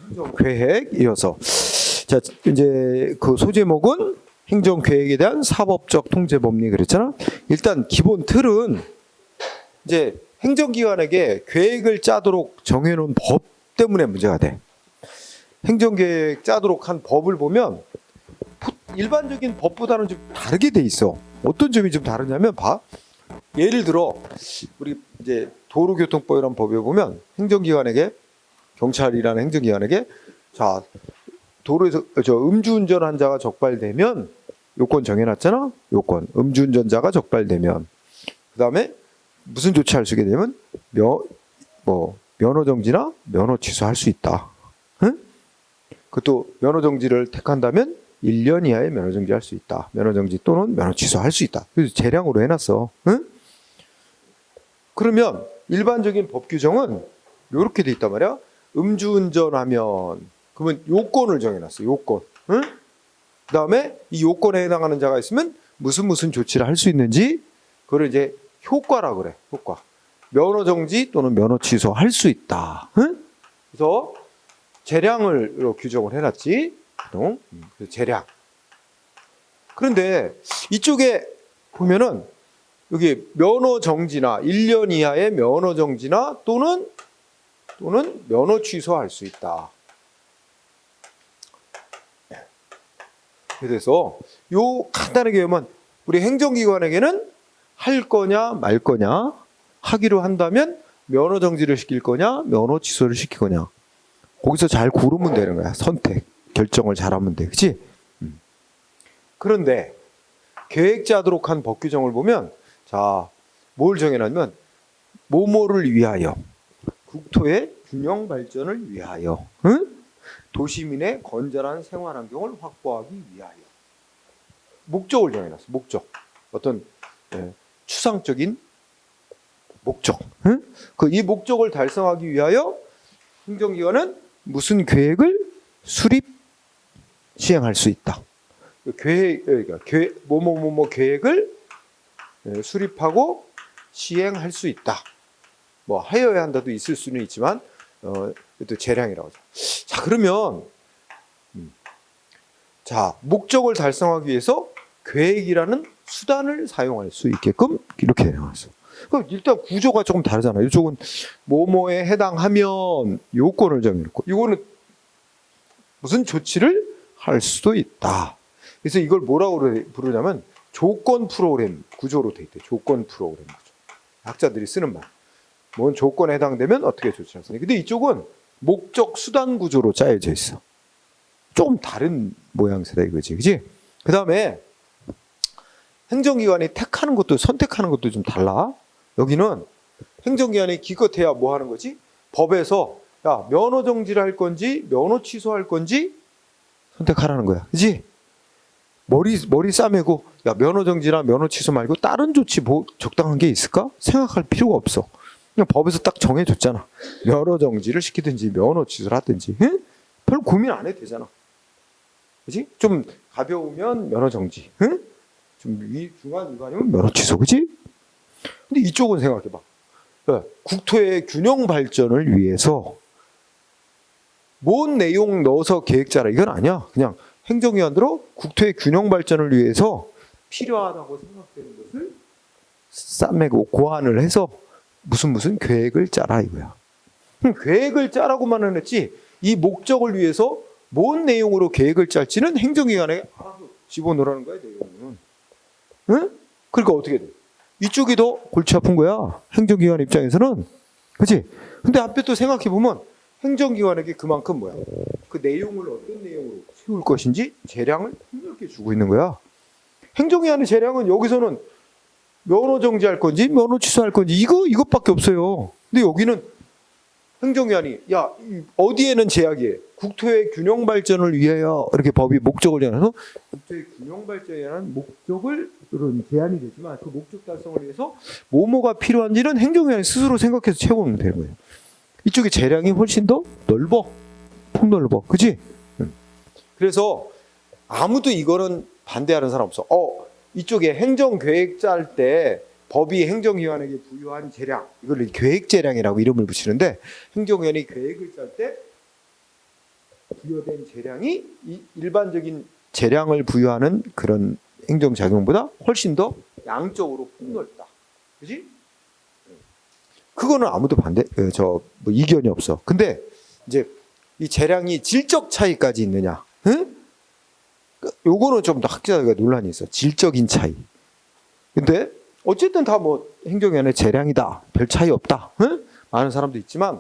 행정계획 이어서 자 이제 그 소제목은 행정계획에 대한 사법적 통제법리 그랬잖아. 일단 기본 틀은 이제 행정기관에게 계획을 짜도록 정해놓은 법 때문에 문제가 돼. 행정계획 짜도록 한 법을 보면 일반적인 법보다는 좀 다르게 돼 있어. 어떤 점이 좀 다르냐면 봐. 예를 들어 우리 이제 도로교통법이라는 법에 보면 행정기관에게 경찰이라는 행정기관에게 자 도로에서 음주운전 환자가 적발되면 요건 정해놨잖아. 요건 음주운전자가 적발되면 그 다음에 무슨 조치할 수 있게 되면 면허 정지나 면허 취소할 수 있다. 응? 그것도 면허 정지를 택한다면 1년 이하의 면허 정지할 수 있다. 면허 정지 또는 면허 취소할 수 있다. 그래서 재량으로 해놨어. 응? 그러면 일반적인 법 규정은 이렇게 돼 있단 말이야. 음주운전하면 그러면 요건을 정해놨어. 요건. 응? 그 다음에 이 요건에 해당하는 자가 있으면 무슨 조치를 할 수 있는지 그걸 이제 효과라 그래. 효과. 면허 정지 또는 면허 취소할 수 있다. 응? 그래서 재량으로 규정을 해놨지. 재량. 그런데 이쪽에 보면은 여기 면허 정지나 1년 이하의 면허 정지나 또는 면허 취소할 수 있다. 그래서 요 간단하게 보면 우리 행정기관에게는 할 거냐 말 거냐 하기로 한다면 면허 정지를 시킬 거냐 면허 취소를 시킬 거냐 거기서 잘 고르면 되는 거야. 선택 결정을 잘하면 돼. 그치? 그런데 계획 짜도록 한 법 규정을 보면 자 뭘 정해놨냐면 뭐뭐를 위하여 국토의 균형 발전을 위하여 응? 도시민의 건전한 생활 환경을 확보하기 위하여 목적을 정해놨어. 목적 어떤 추상적인 목적. 응? 이 목적을 달성하기 위하여 행정기관은 무슨 계획을 수립 시행할 수 있다. 그러니까 뭐뭐뭐뭐 계획을 수립하고 시행할 수 있다. 뭐 하여야 한다도 있을 수는 있지만 또 재량이라고 하죠. 자 그러면 자 목적을 달성하기 위해서 계획이라는 수단을 사용할 수 있게끔 이렇게 나왔어. 그럼 일단 구조가 조금 다르잖아. 이쪽은 뭐뭐에 해당하면 요건을 정해놓고 이거는 무슨 조치를 할 수도 있다. 그래서 이걸 뭐라고 부르냐면 조건 프로그램 구조로 돼 있대. 조건 프로그램 구조. 학자들이 쓰는 말. 뭔 조건에 해당되면 어떻게 조치할 수 있냐. 근데 이쪽은 목적 수단 구조로 짜여져 있어. 조금 다른 모양새다 이거지. 그지? 그 다음에 행정기관이 택하는 것도 선택하는 것도 좀 달라. 여기는 행정기관이 기껏해야 뭐 하는 거지? 법에서 야 면허 정지를 할 건지 면허 취소할 건지 선택하라는 거야. 그지? 머리 싸매고 야 면허 정지나 면허 취소 말고 다른 조치 뭐 적당한 게 있을까? 생각할 필요가 없어. 그냥 법에서 딱 정해줬잖아. 면허 정지를 시키든지 면허 취소를 하든지 응? 별 고민 안 해도 되잖아. 그지? 좀 가벼우면 면허 정지 응? 좀 중한 위반이면 면허 취소. 그지? 근데 이쪽은 생각해봐. 국토의 균형 발전을 위해서 뭔 내용 넣어서 계획 짜라 이건 아니야. 그냥 행정기관으로 국토의 균형 발전을 위해서 필요하다고 생각되는 것을 싸매고 고안을 해서 무슨 계획을 짜라 이거야. 계획을 짜라고만 했지 이 목적을 위해서 뭔 내용으로 계획을 짤지는 행정기관에 알아서 집어넣으라는 거야 내용은. 응? 그러니까 어떻게 돼? 이쪽이 더 골치 아픈 거야. 행정기관 입장에서는. 그치? 근데 앞에 또 생각해보면 행정기관에게 그만큼 뭐야? 그 내용을 어떤 내용으로 세울 것인지 재량을 폭넓게 주고 있는 거야. 행정기관의 재량은 여기서는 면허 정지할 건지 면허 취소할 건지 이것밖에 없어요. 근데 여기는 행정기관이 야 어디에는 제약이에요. 국토의 균형 발전을 위하여 이렇게 법이 목적을 정해서 국토의 균형 발전이라는 목적을 제한이 되지만 그 목적 달성을 위해서 뭐뭐가 필요한지는 행정기관이 스스로 생각해서 채우면 되는 거예요. 이쪽에 재량이 훨씬 더 넓어. 폭넓어. 그치? 그래서 아무도 이거는 반대하는 사람 없어. 이쪽에 행정계획 짤 때 법이 행정기관에게 부여한 재량, 이걸 계획재량이라고 이름을 붙이는데 행정기관이 계획을 짤 때 부여된 재량이 이 일반적인 재량을 부여하는 그런 행정작용보다 훨씬 더 양적으로 폭넓다. 그지? 그거는 아무도 뭐 이견이 없어. 근데 이제 이 재량이 질적 차이까지 있느냐? 응? 요거는 좀 더 학자들과 논란이 있어. 질적인 차이. 근데 어쨌든 다 뭐 행정위원회 재량이다. 별 차이 없다. 응? 많은 사람도 있지만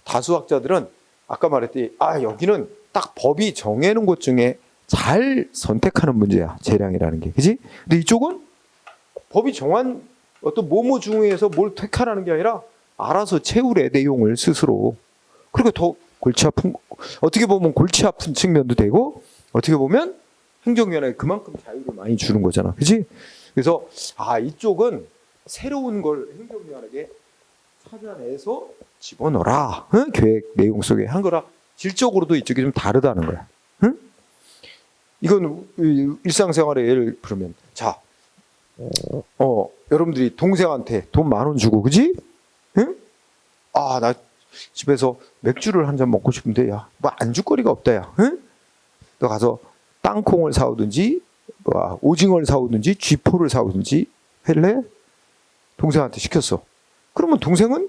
다수 학자들은 아까 말했듯이 여기는 딱 법이 정해놓은 것 중에 잘 선택하는 문제야. 재량이라는 게. 그지? 근데 이쪽은 법이 정한 어떤 뭐뭐 중에서 뭘 택하라는 게 아니라 알아서 채우래, 내용을 스스로. 그리고 더 골치 아픈, 어떻게 보면 골치 아픈 측면도 되고, 어떻게 보면 행정위원회에 그만큼 자유를 많이 주는 거잖아. 그지? 그래서, 이쪽은 새로운 걸 행정위원회에 찾아내서 집어넣어라. 응? 계획 내용 속에 한 거라. 질적으로도 이쪽이 좀 다르다는 거야. 응? 이건 일상생활에 예를 들면, 여러분들이 동생한테 돈 10,000원 주고, 그지? 응? 나 집에서 맥주를 한 잔 먹고 싶은데, 뭐 안주거리가 없다, 야. 응? 너 가서 땅콩을 사오든지, 오징어를 사오든지, 쥐포를 사오든지 할래? 동생한테 시켰어. 그러면 동생은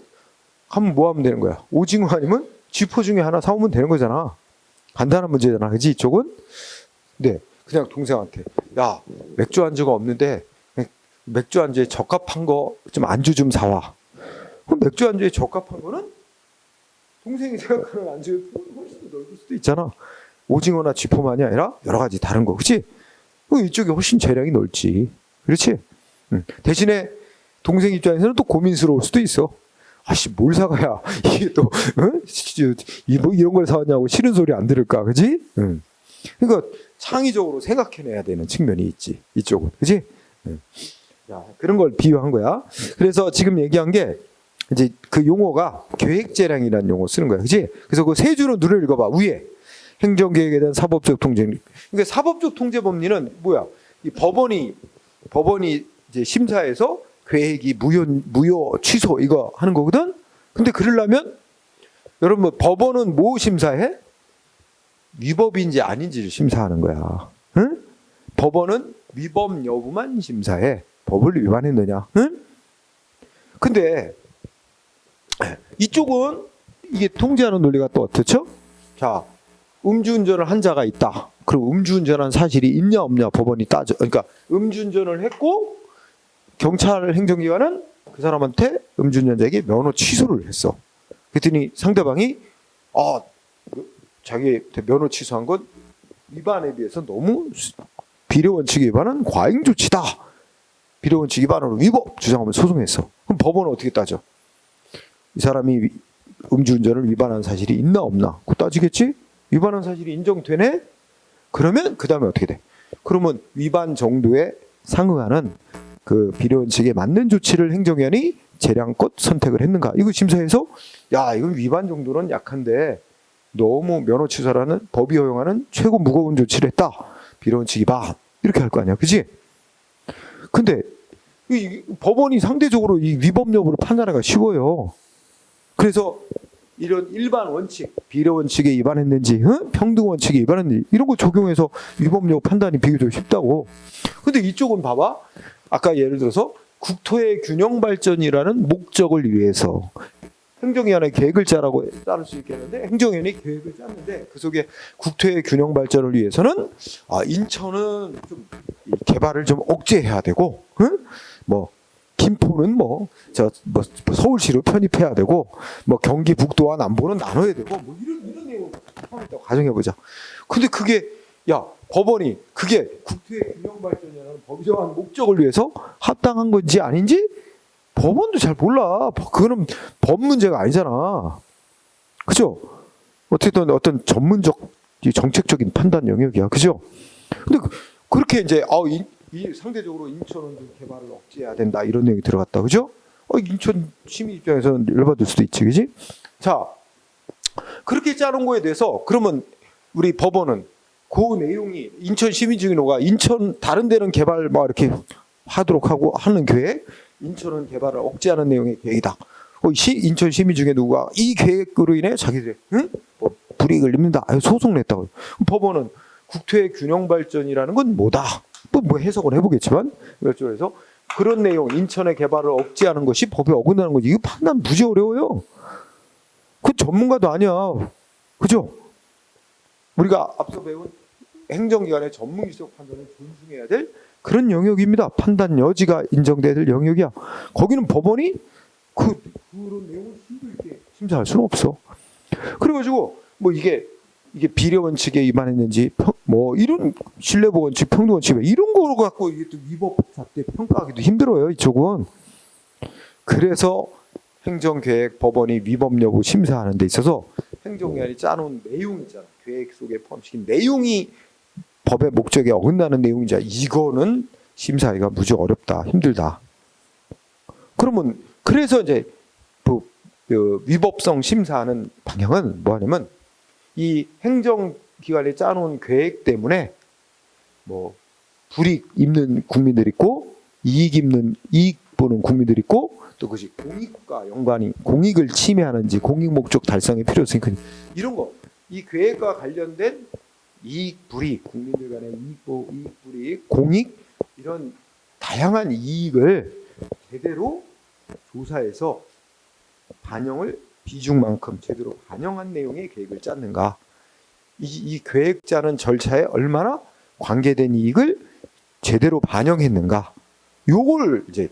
하면 뭐 하면 되는 거야? 오징어 아니면 쥐포 중에 하나 사오면 되는 거잖아. 간단한 문제잖아, 그지? 이쪽은? 네, 그냥 동생한테, 맥주 안주가 없는데 맥주 안주에 적합한 거 좀 안주 좀 사와. 그럼 맥주 안주에 적합한 거는 동생이 생각하는 안주에 훨씬 더 넓을 수도 있잖아. 오징어나 쥐포만이 아니라 여러 가지 다른 거, 그렇지? 이쪽이 훨씬 재량이 넓지, 그렇지? 대신에 동생 입장에서는 또 고민스러울 수도 있어. 뭘 사가야 이게 또 뭐 이런 걸 사왔냐고 싫은 소리 안 들을까, 그렇지? 그러니까 창의적으로 생각해내야 되는 측면이 있지, 이쪽은, 그렇지? 그런 걸 비유한 거야. 그래서 지금 얘기한 게 이제 그 용어가 계획재량이라는 용어 쓰는 거야, 그렇지? 그래서 그 세 줄은 눈을 읽어봐. 위에 행정계획에 대한 사법적 통제. 그러니까 사법적 통제 법리는 뭐야? 이 법원이 이제 심사해서 계획이 무효 취소 이거 하는 거거든. 근데 그러려면 여러분 법원은 뭐 심사해? 위법인지 아닌지를 심사하는 거야. 응? 법원은 위법 여부만 심사해. 법을 위반했느냐? 응? 근데 이쪽은 이게 통제하는 논리가 또 어떻죠? 자, 음주운전을 한 자가 있다. 그리고 음주운전한 사실이 있냐 없냐 법원이 따져. 그러니까 음주운전을 했고 경찰 행정기관은 그 사람한테 음주운전자에게 면허 취소를 했어. 그랬더니 상대방이 자기 면허 취소한 건 위반에 비해서 너무 비례원칙 위반은 과잉 조치다. 비례원칙 위반으로 위법 주장하면 소송했어. 그럼 법원은 어떻게 따져? 이 사람이 음주운전을 위반한 사실이 있나 없나? 그거 따지겠지? 위반한 사실이 인정되네? 그러면 그 다음에 어떻게 돼? 그러면 위반 정도에 상응하는 그 비례원칙에 맞는 조치를 행정위원이 재량껏 선택을 했는가? 이거 심사해서 이건 위반 정도는 약한데 너무 면허 취소라는 법이 허용하는 최고 무거운 조치를 했다. 비례원칙 위반 이렇게 할 거 아니야, 그지? 근데 이 법원이 상대적으로 이 위법 여부를 판단하기가 쉬워요. 그래서 이런 일반 원칙, 비례 원칙에 위반했는지, 평등 원칙에 위반했는지 이런 거 적용해서 위법 여부 판단이 비교적 쉽다고. 근데 이쪽은 봐봐. 아까 예를 들어서 국토의 균형 발전이라는 목적을 위해서 행정위원회 계획을 짜를 수 있게 하는데 행정위원회 계획을 짰는데 그 속에 국토의 균형 발전을 위해서는 인천은 좀 개발을 좀 억제해야 되고, 김포는 서울시로 편입해야 되고, 경기 북도와 남부는 나눠야 되고, 이런 내용 포함했다고 가정해보자. 근데 그게 법원이 그게 국토의 균형 발전이라는 법이 정한 목적을 위해서 합당한 건지 아닌지 법원도 잘 몰라. 그거는 법 문제가 아니잖아. 그죠? 어쨌든 어떤 전문적 정책적인 판단 영역이야. 그죠? 근데 그렇게 이제 상대적으로 인천은 좀 개발을 억제해야 된다 이런 내용이 들어갔다. 그죠? 인천 시민 입장에서는 열받을 수도 있지. 그지? 자, 그렇게 짜놓은 거에 대해서 그러면 우리 법원은 그 내용이 인천 시민주의노가 인천 다른 데는 개발 이렇게 하도록 하고 하는 계획, 인천은 개발을 억제하는 내용의 계획이다. 인천 시민 중에 누가 이 계획으로 인해 자기들의 불이익을 입는다. 소송 냈다고. 법원은 국토의 균형 발전이라는 건 뭐다? 뭐 해석을 해보겠지만 그래서 그런 내용 인천의 개발을 억제하는 것이 법에 어긋나는 거지. 이거 판단 무지 어려워요. 그 전문가도 아니야. 그죠? 우리가 앞서 배운 행정기관의 전문기적 판단을 존중해야 될 그런 영역입니다. 판단 여지가 인정돼야 될 영역이야. 거기는 법원이 그런 내용을 힘들게 심사할 수는 없어. 그래가지고 뭐 이게 비례 원칙에 위반했는지 뭐 이런 신뢰보 원칙, 평등 원칙 이런 거 갖고 이게 또 위법 잣대 평가하기도 힘들어요. 이쪽은. 그래서 행정계획 법원이 위법 여부 심사하는 데 있어서 행정기관이 짜놓은 내용 있잖아. 계획 속에 포함시킨 내용이 법의 목적에 어긋나는 내용이자 이거는 심사하기가 무지 어렵다, 힘들다. 그러면 그래서 이제 그 위법성 심사하는 방향은 뭐하냐면 이 행정기관이 짜놓은 계획 때문에 뭐 불이익 입는 국민들 있고 이익 보는 국민들 있고 또 그것이 공익과 연관이 공익을 침해하는지 공익 목적 달성의 필요성이 큰 이런 거 이 계획과 관련된 이익 불이익 국민들 간의 이익 불이익 공익 이런 다양한 이익을 제대로 조사해서 반영을 비중만큼 제대로 반영한 내용의 계획을 짰는가 이 계획 짜는 절차에 얼마나 관계된 이익을 제대로 반영했는가 요걸 이제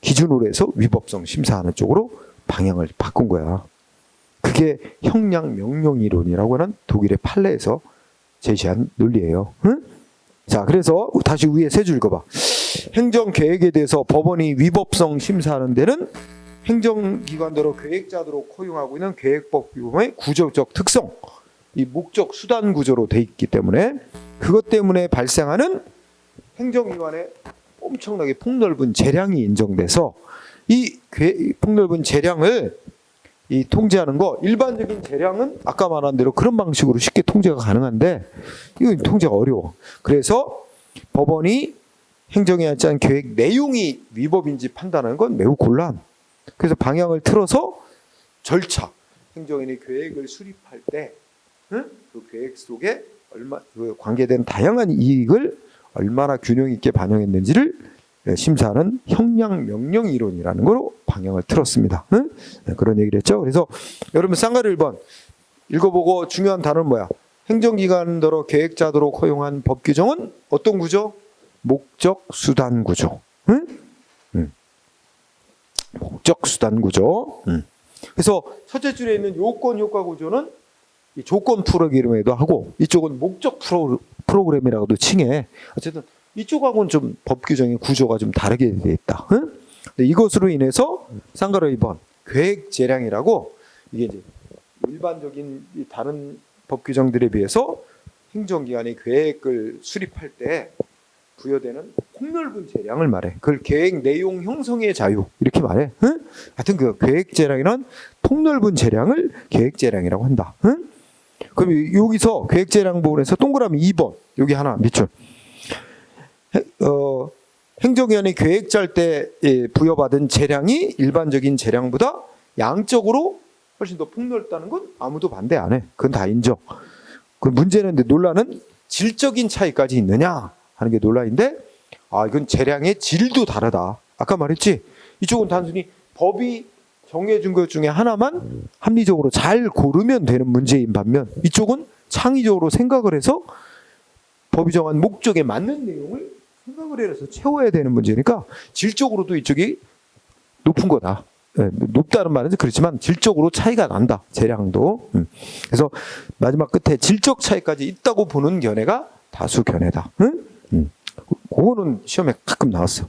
기준으로 해서 위법성 심사하는 쪽으로 방향을 바꾼 거야. 그게 형량 명령 이론이라고 하는 독일의 판례에서 제시한 논리예요. 응? 자, 그래서 다시 위에 세 줄 읽어봐. 행정계획에 대해서 법원이 위법성 심사하는 데는 행정기관대로 계획자대로 포용하고 있는 계획법 규범의 구조적 특성, 이 목적 수단 구조로 돼 있기 때문에 그것 때문에 발생하는 행정기관의 엄청나게 폭넓은 재량이 인정돼서 이 폭넓은 재량을 이 통제하는 거 일반적인 재량은 아까 말한 대로 그런 방식으로 쉽게 통제가 가능한데 이건 통제가 어려워. 그래서 법원이 행정에 짠 계획 내용이 위법인지 판단하는 건 매우 곤란. 그래서 방향을 틀어서 절차 행정인이 계획을 수립할 때 그 계획 속에 그 관계된 다양한 이익을 얼마나 균형 있게 반영했는지를 심사하는 형량 명령 이론이라는 거로 방향을 틀었습니다. 응? 그런 얘기를 했죠. 그래서 여러분 쌍가루 1번 읽어보고 중요한 단어는 뭐야? 행정기관대로 계획자대로 허용한 법 규정은 어떤 구조? 목적 수단 구조. 응? 목적 수단 구조. 그래서 첫째 줄에 있는 요건 효과 구조는 이 조건 프로그램에도 하고 이쪽은 목적 프로그램이라고도 칭해. 어쨌든 이쪽하고는 좀 법 규정의 구조가 좀 다르게 되어 있다. 응? 이것으로 인해서 쌍가루 2번 계획 재량이라고 이게 이제 일반적인 다른 법 규정들에 비해서 행정기관이 계획을 수립할 때 부여되는 폭넓은 재량을 말해. 그걸 계획 내용 형성의 자유 이렇게 말해. 응? 하여튼 그 계획 재량이란 폭넓은 재량을 계획 재량이라고 한다. 응? 그럼 여기서 계획 재량 부분에서 동그라미 2번 여기 하나 밑줄. 행정기관이 계획 짤 때 부여받은 재량이 일반적인 재량보다 양적으로 훨씬 더 폭넓다는 건 아무도 반대 안 해. 그건 다 인정. 그 문제는 논란은 질적인 차이까지 있느냐 하는 게 논란인데 이건 재량의 질도 다르다. 아까 말했지. 이쪽은 단순히 법이 정해준 것 중에 하나만 합리적으로 잘 고르면 되는 문제인 반면 이쪽은 창의적으로 생각을 해서 법이 정한 목적에 맞는 내용을 생각을 해서 채워야 되는 문제니까 질적으로도 이쪽이 높은 거다. 높다는 말은 그렇지만 질적으로 차이가 난다. 재량도. 그래서 마지막 끝에 질적 차이까지 있다고 보는 견해가 다수 견해다. 그거는 시험에 가끔 나왔어.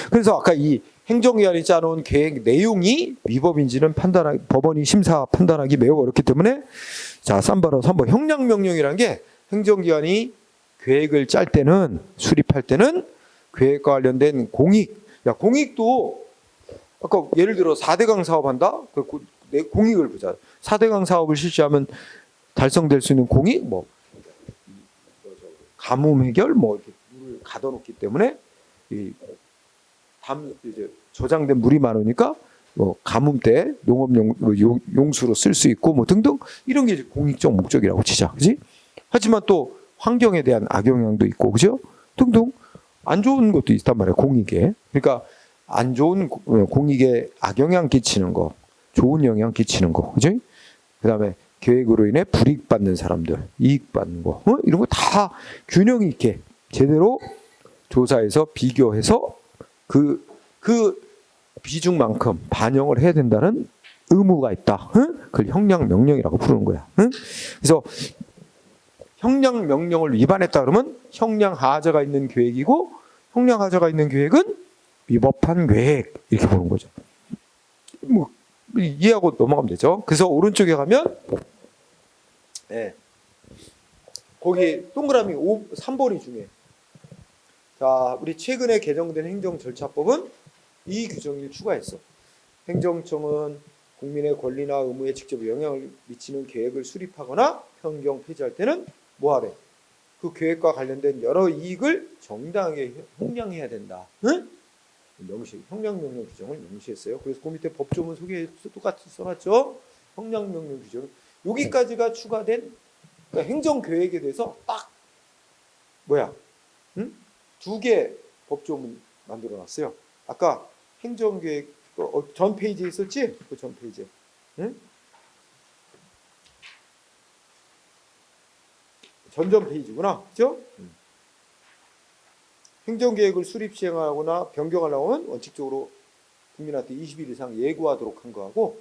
그래서 아까 이 행정기관이 짜놓은 계획 내용이 위법인지는 법원이 심사 판단하기 매우 어렵기 때문에 자 3번 형량명령이라는 게 행정기관이 계획을 짤 때는 수립할 때는 계획과 관련된 공익 공익도 아까 예를 들어 4대강 사업한다? 공익을 보자. 4대강 사업을 실시하면 달성될 수 있는 공익 가뭄 해결 이렇게 물을 가둬놓기 때문에 이제 저장된 물이 많으니까 뭐 가뭄 때 용수로 쓸 수 있고 뭐 등등 이런 게 이제 공익적 목적이라고 치자, 그지? 하지만 또 환경에 대한 악영향도 있고, 그죠? 등등 안 좋은 것도 있단 말이야, 공익에. 그러니까 안 좋은 공익에 악영향 끼치는 거, 좋은 영향 끼치는 거, 그죠? 그다음에 계획으로 인해 불이익 받는 사람들, 이익 받는 거, 이런 거 다 균형 있게 제대로 조사해서 비교해서 그 비중만큼 반영을 해야 된다는 의무가 있다. 그걸 형량 명령이라고 부르는 거야. 그래서 형량 명령을 위반했다 그러면 형량 하자가 있는 계획이고, 형량 하자가 있는 계획은 위법한 계획, 이렇게 보는 거죠. 뭐 이해하고 넘어가면 되죠. 그래서 오른쪽에 가면 네, 거기 동그라미 3번이 중요해. 자, 우리 최근에 개정된 행정절차법은 이 규정을 추가했어. 행정청은 국민의 권리나 의무에 직접 영향을 미치는 계획을 수립하거나 변경, 폐지할 때는 뭐 하래? 그 계획과 관련된 여러 이익을 정당하게 형량해야 된다. 응? 형량명령 규정을 명시했어요. 그래서 그 밑에 법조문 소개해서 똑같이 써놨죠. 형량명령 규정. 여기까지가 추가된, 그러니까 행정계획에 대해서 딱 뭐야? 응? 2개 법조문 만들어놨어요. 아까 행정계획 전 페이지에 있었지? 그 전 페이지에. 응? 전전 페이지구나. 그죠? 행정계획을 수립 시행하거나 변경하려고 하면 원칙적으로 국민한테 20일 이상 예고하도록 한 거하고,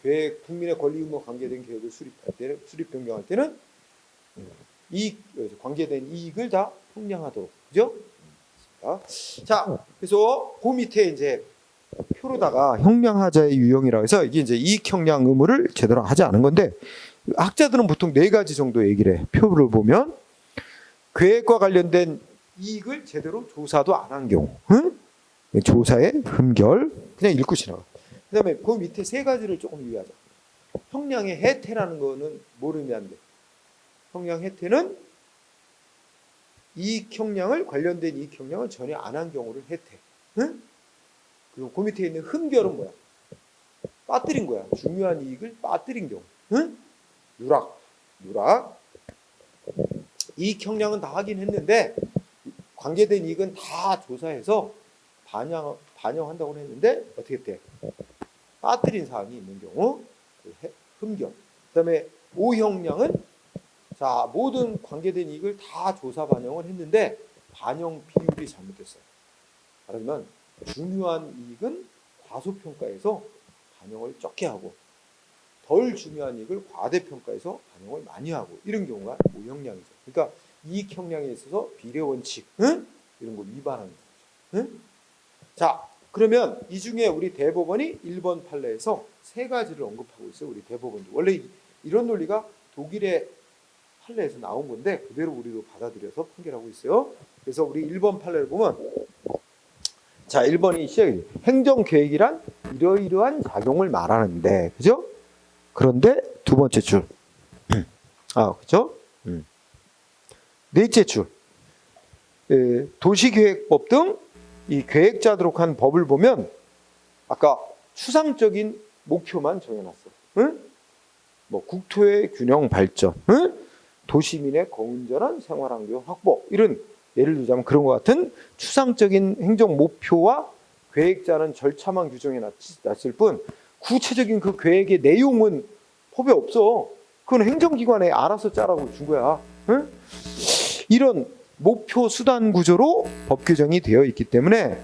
계획, 국민의 권리 의무 관계된 계획을 수립할 때는, 수립 변경할 때는 관계된 이익을 다 형량하도록. 그죠? 자, 그래서 그 밑에 이제 표로다가 형량하자의 유형이라고 해서 이게 이제 이익 형량 의무를 제대로 하지 않은 건데, 학자들은 보통 4가지 정도 얘기를 해. 표를 보면 계획과 관련된 이익을 제대로 조사도 안 한 경우, 응? 조사의 흠결, 그냥 읽고 지나가. 그 다음에 그 밑에 3가지를 조금 유의하자. 형량의 해태라는 거는 뭘 의미한대? 형량 해태는 이익 형량을, 관련된 이익 형량을 전혀 안 한 경우를 해태. 응? 그리고 그 밑에 있는 흠결은 뭐야? 빠뜨린 거야. 중요한 이익을 빠뜨린 경우. 응? 누락. 이익 형량은 다 하긴 했는데 관계된 이익은 다 조사해서 반영한다고 했는데 어떻게 돼? 빠뜨린 사항이 있는 경우, 흠결. 그다음에 오형량은 자, 모든 관계된 이익을 다 조사 반영을 했는데 반영 비율이 잘못됐어요. 말하자면 중요한 이익은 과소평가해서 반영을 적게 하고, 덜 중요한 이익을 과대평가해서 반영을 많이 하고, 이런 경우가 오형량이죠. 그러니까 이익 형량에 있어서 비례 원칙, 응? 이런 거 위반하는 거죠. 응? 자, 그러면 이 중에 우리 대법원이 1번 판례에서 3가지를 언급하고 있어요. 우리 대법원도 원래 이런 논리가 독일의 판례에서 나온 건데 그대로 우리도 받아들여서 판결하고 있어요. 그래서 우리 1번 판례를 보면, 자, 1번이 시작이 행정계획이란 이러이러한 작용을 말하는데, 그죠? 그런데 2번째 줄, 그죠? 넷째 줄, 도시계획법 등 이 계획자도록 한 법을 보면 아까 추상적인 목표만 정해놨어. 응? 뭐 국토의 균형 발전, 응? 도시민의 건전한 생활환경 확보, 이런 예를 들자면 그런 것 같은 추상적인 행정 목표와 계획자는 절차만 규정해놨을 뿐 구체적인 그 계획의 내용은 법에 없어. 그건 행정기관에 알아서 짜라고 준 거야. 응? 이런 목표 수단 구조로 법 규정이 되어 있기 때문에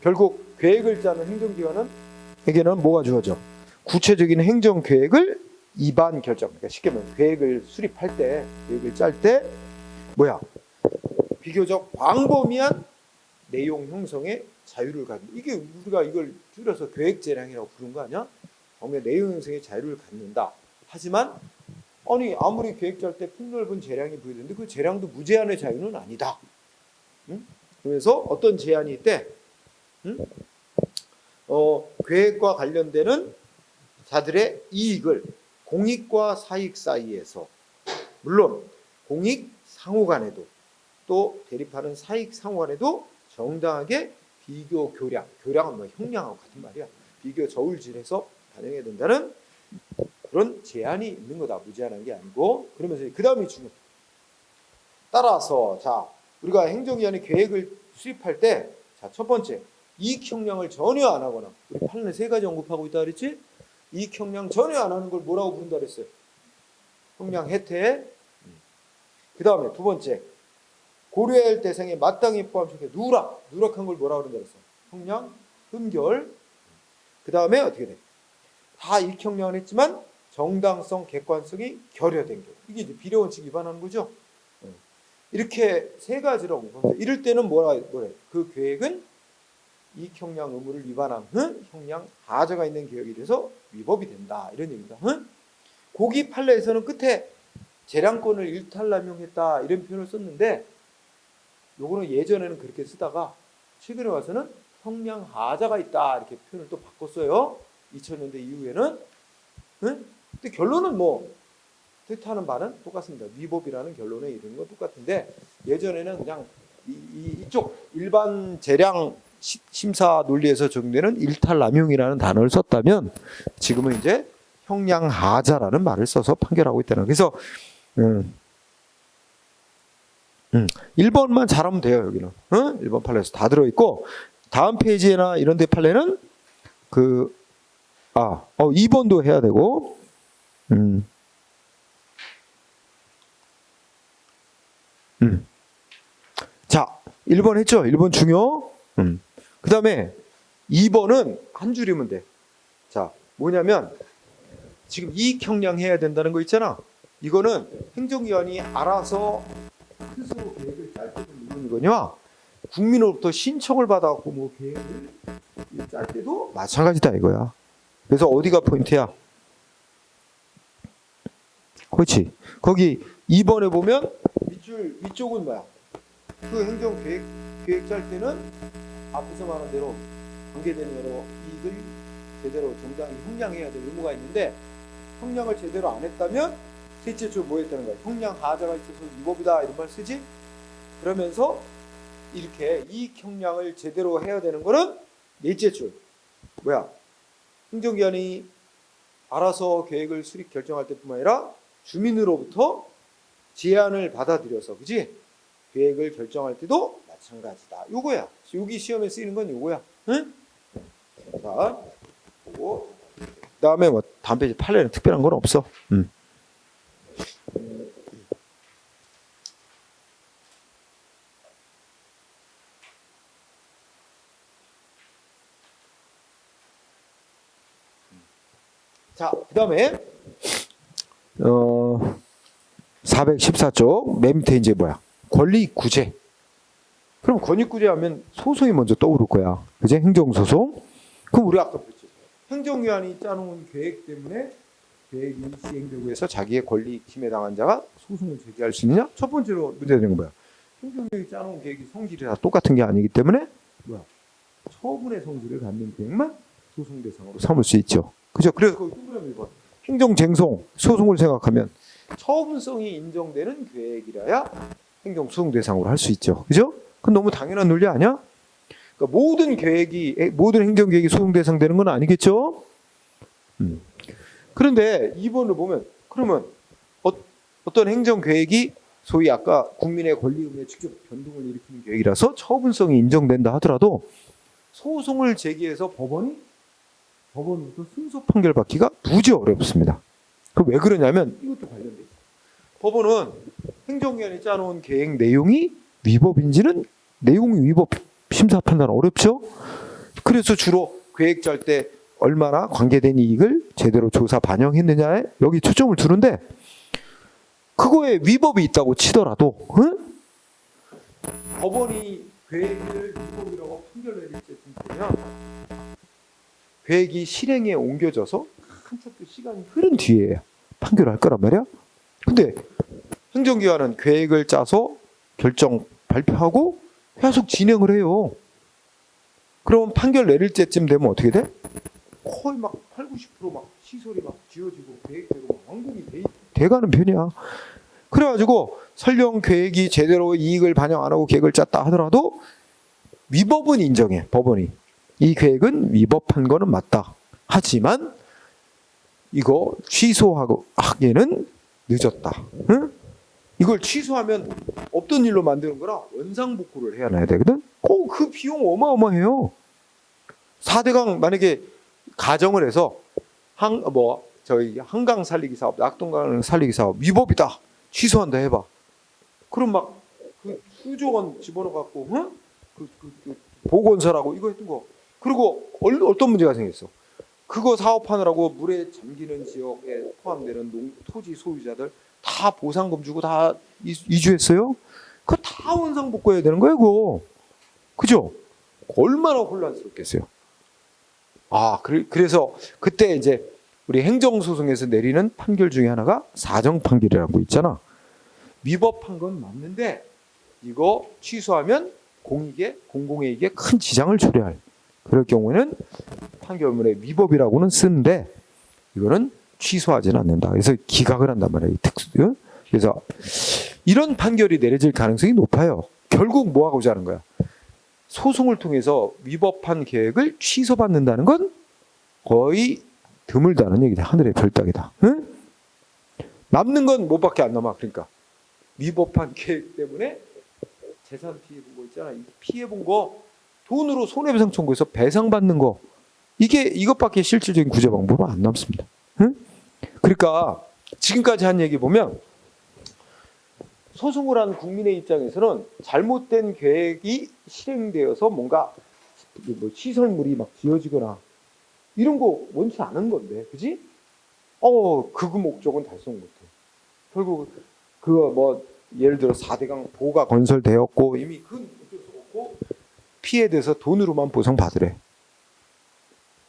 결국 계획을 짜는 행정기관에게는 뭐가 주어져? 구체적인 행정계획을 입안 결정. 그러니까 쉽게 말하면 계획을 수립할 때, 계획을 짤 때 뭐야? 비교적 광범위한 내용 형성의 자유를 갖는, 이게 우리가 이걸 줄여서 계획재량이라고 부른 거 아니야? 광범위한 내용 형성의 자유를 갖는다. 하지만 아니 아무리 계획 짤 때 폭넓은 재량이 부여되는데 그 재량도 무제한의 자유는 아니다. 응? 그래서 어떤 제한이 있대? 응? 계획과 관련되는 자들의 이익을 공익과 사익 사이에서, 물론 공익 상호 간에도 또 대립하는 사익 상호 간에도 정당하게 비교 교량, 교량은 뭐 형량하고 같은 말이야. 비교 저울질해서 반영해야 된다는 그런 제한이 있는 거다. 무제한한 게 아니고. 그러면서 그 다음이 중요해. 따라서 자 우리가 행정기관의 계획을 수립할 때 자 첫 번째 이익 형량을 전혀 안 하거나 우리 판례 세 가지 언급하고 있다 그랬지? 이익 형량 전혀 안 하는 걸 뭐라고 부른다 그랬어요? 형량 혜택. 그 다음에 두 번째 고려해야 할 대상에 마땅히 포함시켜 누락한 걸 뭐라고 그런다 그랬어? 형량 흠결. 그 다음에 어떻게 돼? 다 이익 형량을 했지만 정당성, 객관성이 결여된 경우. 이게 이제 비례원칙 위반하는 거죠. 이렇게 세 가지라고 보는데 이럴 때는 뭐래? 그 계획은 이익 형량 의무를 위반한 형량 하자가 있는 계획에 대해서 위법이 된다. 이런 얘기입니다. 고기 판례에서는 끝에 재량권을 일탈남용했다 이런 표현을 썼는데 요거는 예전에는 그렇게 쓰다가 최근에 와서는 형량 하자가 있다 이렇게 표현을 또 바꿨어요. 2000년대 이후에는. 근데 결론은 뭐 뜻하는 바는 똑같습니다. 위법이라는 결론에 이르는 건 똑같은데 예전에는 그냥 이쪽 일반 재량 심사 논리에서 적용되는 일탈남용이라는 단어를 썼다면 지금은 이제 형량하자라는 말을 써서 판결하고 있다는. 그래서 1번만 잘하면 돼요. 여기는 1번 판례에서 다 들어있고 다음 페이지나 이런 데 판례는 2번도 해야 되고 자 1번 했죠. 1번 중요. 그 다음에 2번은 한 줄이면 돼. 자 뭐냐면 지금 이익 형량 해야 된다는 거 있잖아. 이거는 행정기관이 알아서 스스로 계획을 짤 때도 물론이거든요. 국민으로부터 신청을 받아갖고 뭐 계획을 짤 때도 마찬가지다 이거야. 그래서 어디가 포인트야? 그렇지. 거기 2번에 보면 위쪽은 뭐야? 그 행정 계획 짤 때는 앞에서 말한 대로 관계되는 여러 이익을 제대로 정당히 형량해야 될 의무가 있는데 형량을 제대로 안 했다면 셋째 줄 뭐 했다는 거야? 형량 하자가 있어서 위법이다 이런 말 쓰지? 그러면서 이렇게 이익 형량을 제대로 해야 되는 거는 넷째 줄 뭐야? 행정기관이 알아서 계획을 수립 결정할 때뿐만 아니라 주민으로부터 제안을 받아들여서 그지? 계획을 결정할 때도 마찬가지다. 요거야. 여기 시험에 쓰이는 건 요거야. 응? 자, 보고 그다음에 뭐 다음 페이지 판례는 특별한 건 없어. 자, 그다음에 414쪽 맨 밑에 이제 뭐야? 권리구제. 그럼 권익구제 하면 소송이 먼저 떠오를 거야. 그지? 행정소송. 그럼 우리 아까 봤지. 행정기관이 짜놓은 계획 때문에 계획이 시행되고 해서 자기의 권리 침해 당한 자가 소송을 제기할 수 있느냐? 첫 번째로 문제되는 건 뭐야? 행정기관이 짜놓은 계획이 성질이 다 똑같은 게 아니기 때문에 뭐야? 처분의 성질을 갖는 계획만 소송 대상으로 삼을 수 있죠. 그죠? 그래서 거기 동그라미 1번. 행정쟁송, 소송을 생각하면 처분성이 인정되는 계획이라야 행정소송 대상으로 할 수 있죠. 그죠? 그건 너무 당연한 논리 아니야? 그러니까 모든 행정계획이 소송 대상 되는 건 아니겠죠? 그런데 2번을 보면 그러면 어떤 행정계획이 소위 아까 국민의 권리 의무에 직접 변동을 일으키는 계획이라서 처분성이 인정된다 하더라도 소송을 제기해서 법원으로부터 승소 판결 받기가 무지 어렵습니다. 그럼 왜 그러냐면 이것도 관련돼 있어요. 법원은 행정기관이 짜놓은 계획 내용이 위법인지는 내용이 위법 심사 판단 어렵죠. 그래서 주로 계획 짤 때 얼마나 관계된 이익을 제대로 조사 반영했느냐에 여기 초점을 두는데 그거에 위법이 있다고 치더라도 법원이 계획을 위법이라고 판결 내릴 때쯤 되면 계획이 실행에 옮겨져서 한참 또 시간이 흐른 뒤에 판결을 할 거란 말이야. 근데 행정기관은 계획을 짜서 결정 발표하고 계속 진행을 해요. 그럼 판결 내릴 때쯤 되면 어떻게 돼? 거의 막 80~90% 막 시설이 막 지어지고 계획대로 막 완공이 돼가는 편이야. 그래가지고 설령 계획이 제대로 이익을 반영 안 하고 계획을 짰다 하더라도 위법은 인정해 법원이. 이 계획은 위법한 거는 맞다. 하지만 이거 취소하기에는 늦었다. 응? 이걸 취소하면 없던 일로 만드는 거라 원상복구를 해야 해야 되거든. 그 비용 어마어마해요. 4대강 만약에 가정을 해서 저희 한강 살리기 사업, 낙동강 살리기 사업 위법이다. 취소한다 해봐. 그럼 막 그 수조 원 집어넣어 갖고, 응? 보건설하고 이거 했던 거. 그리고 어떤 문제가 생겼어. 그거 사업하느라고 물에 잠기는 지역에 포함되는 토지 소유자들 다 보상금 주고 다 이주했어요. 그거 다 원상복구해야 되는 거예요, 그거. 그죠? 얼마나 혼란스럽겠어요. 그래서 그때 이제 우리 행정소송에서 내리는 판결 중에 하나가 사정판결이라고 있잖아. 위법한 건 맞는데 이거 취소하면 공공이익에 큰 지장을 초래할 그럴 경우에는 판결문에 위법이라고는 쓰는데 이거는 취소하지는 않는다. 그래서 기각을 한단 말이에요. 그래서 이런 판결이 내려질 가능성이 높아요. 결국 뭐 하고자 하는 거야? 소송을 통해서 위법한 계획을 취소받는다는 건 거의 드물다는 얘기다. 하늘의 별따기다. 응? 남는 건 뭐밖에 안 남아. 그러니까 위법한 계획 때문에 재산 피해 본 거 있잖아. 피해 본 거 돈으로 손해배상 청구해서 배상받는 거 이것밖에 실질적인 구제 방법은 안 남습니다. 응? 그러니까 지금까지 한 얘기 보면 소송을 한 국민의 입장에서는 잘못된 계획이 실행되어서 뭔가 시설물이 막 지어지거나 이런 거 원치 않은 건데, 그지? 그 목적은 달성 못해. 결국 그거 예를 들어 4대강 보가 건설되었고 이미 그 어쩔 수 없고 피해돼서 돈으로만 보상받으래.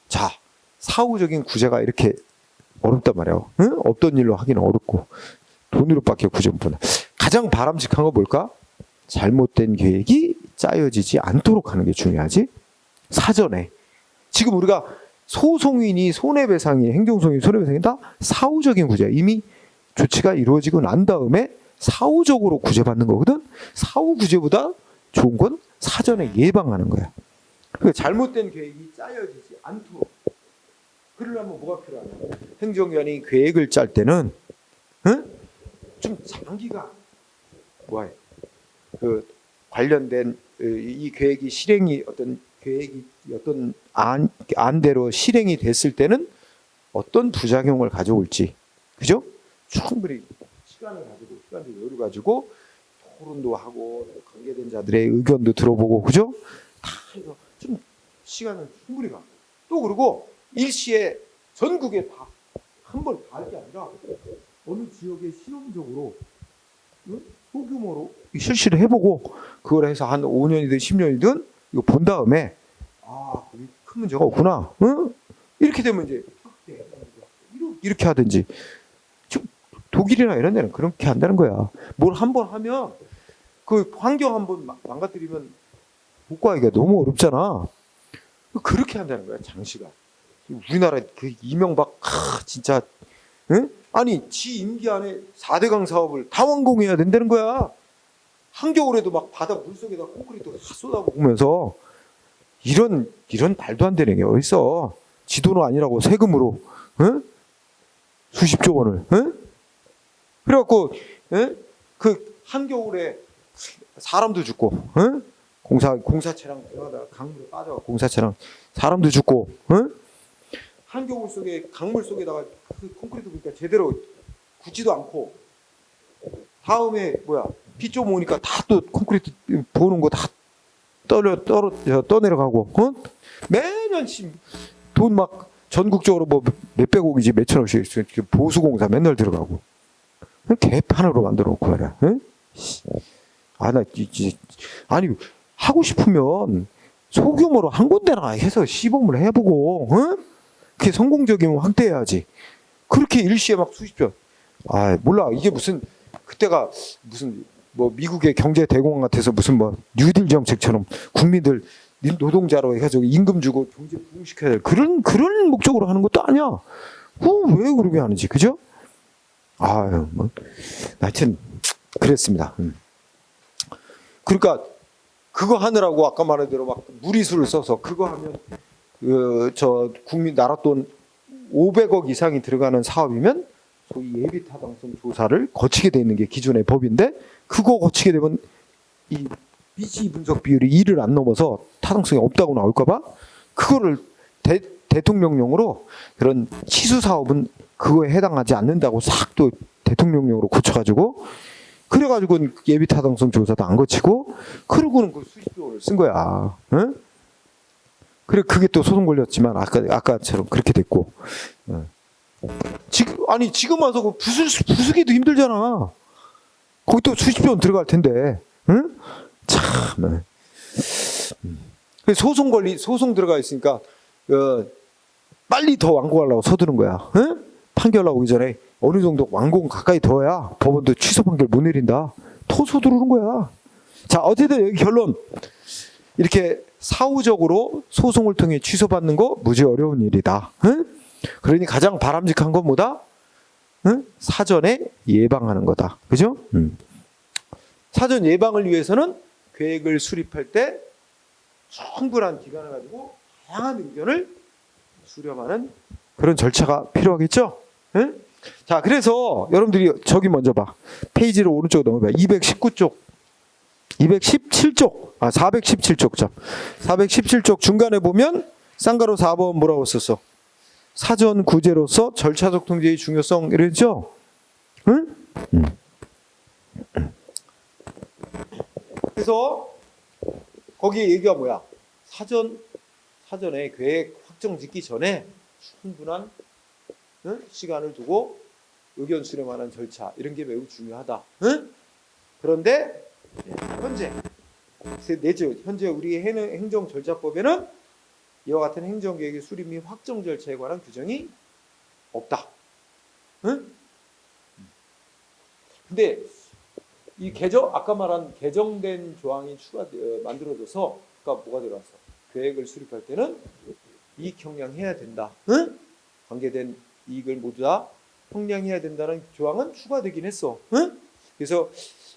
자, 사후적인 구제가 이렇게 어렵단 말이야. 응? 없던 일로 하기는 어렵고 돈으로밖에 구제 못 받아. 가장 바람직한 거 뭘까? 잘못된 계획이 짜여지지 않도록 하는 게 중요하지. 사전에. 지금 우리가 소송인이 손해배상이 행정소송이 손해배상이 다 사후적인 구제. 이미 조치가 이루어지고 난 다음에 사후적으로 구제받는 거거든. 사후 구제보다 좋은 건 사전에 예방하는 거야. 그러니까 잘못된 계획이 짜여지지 않도록. 그러려면 뭐가 필요하냐? 행정기관이 계획을 짤 때는 좀 장기간 관련된 이 계획이 실행이 어떤 안대로 실행이 됐을 때는 어떤 부작용을 가져올지, 그죠? 충분히 시간을 여유 가지고 토론도 하고 관계된 자들의 의견도 들어보고, 그죠? 다 해서 좀 시간을 충분히 가. 또 그리고 일시에 전국에 다 한 번 다 할 게 아니라 어느 지역에 실험적으로 소규모로 실시를 해보고 그걸 해서 한 5년이든 10년이든 이거 본 다음에 거기 큰 문제가 없구나. 이렇게 되면 이제 이렇게 하든지. 독일이나 이런 데는 그렇게 한다는 거야. 뭘 한 번 하면 그 환경 한 번 망가뜨리면 복구하기가 너무 어렵잖아. 그렇게 한다는 거야, 장시간. 우리나라 그 이명박 진짜 아니 지 임기 안에 4대강 사업을 다 완공해야 된다는 거야. 한겨울에도 막 바다 물속에다 콘크리트 쏟아부으면서 이런 말도 안 되는 게 어딨어. 지도는 아니라고 세금으로 수십조 원을 그래갖고 그 한겨울에 사람도 죽고 공사차랑 들어가다가 강물에 빠져 공사차랑 사람도 죽고 한겨울 속에 강물 속에다가 그 콘크리트 그러니까 제대로 굳지도 않고 다음에 비 좀 오니까 다 또 콘크리트 보는 거 다 떠내려가고 매년 돈 막 전국적으로 몇백억이지 몇천억씩 보수공사 맨날 들어가고 개판으로 만들어 놓고 말이야. 아니 하고 싶으면 소규모로 한 군데나 해서 시범을 해보고 그게 성공적이면 확대해야지. 그렇게 일시에 막 수십조. 몰라. 이게 무슨 그때가 무슨 미국의 경제 대공황 같아서 무슨 뉴딜 정책처럼 국민들 노동자로 해가지고 임금 주고 경제 부흥시켜야 될 그런 목적으로 하는 것도 아니야. 왜 그러게 하는지, 그죠? 하여튼 그랬습니다. 그러니까 그거 하느라고 아까 말한 대로 막 무리수를 써서 그거 하면 저 국민 나랏돈 500억 이상이 들어가는 사업이면 소위 예비 타당성 조사를 거치게 돼 있는 게 기존의 법인데, 그거 거치게 되면 이 BG 분석 비율이 2를 안 넘어서 타당성이 없다고 나올까봐 그거를 대통령령으로 그런 치수 사업은 그거에 해당하지 않는다고 싹 또 대통령령으로 고쳐가지고, 그래가지고 예비 타당성 조사도 안 거치고, 그러고는 그 수십조를 쓴 거야. 응? 그래, 그게 또 소송 걸렸지만 아까처럼 그렇게 됐고. 응. 지금 와서 그 부수기도 힘들잖아. 거기 또 수십조 원 들어갈 텐데. 응? 참. 소송 들어가 있으니까 빨리 더 완공하려고 서두른 거야. 응? 판결 나오기 전에 어느 정도 완공 가까이 둬야 법원도 취소 판결 못 내린다. 더 서두르는 거야. 자, 어쨌든 여기 결론. 이렇게 사후적으로 소송을 통해 취소받는 거 무지 어려운 일이다. 응? 그러니 가장 바람직한 건 뭐다? 응? 사전에 예방하는 거다. 그죠? 사전 예방을 위해서는 계획을 수립할 때 충분한 기간을 가지고 다양한 의견을 수렴하는 그런 절차가 필요하겠죠? 응? 자, 그래서 여러분들이 저기 먼저 봐. 페이지를 오른쪽으로 넘어봐. 219쪽. 217쪽. 417쪽. 417쪽 중간에 보면 쌍가로 4번 뭐라고 썼어? 사전 구제로서 절차적 통제의 중요성 이랬죠? 응? 그래서 거기 얘기가 뭐야? 사전에 계획 확정 짓기 전에 충분한 시간을 두고 의견 수렴하는 절차 이런 게 매우 중요하다. 응? 그런데 현재 우리 행정절차법에는 이와 같은 행정계획의 수립 및 확정 절차에 관한 규정이 없다. 응? 근데 이 아까 말한 개정된 조항이 만들어져서 아까 뭐가 들어왔어? 계획을 수립할 때는 이익 형량해야 된다. 응? 관계된 이익을 모두 다 형량해야 된다는 조항은 추가되긴 했어. 응? 그래서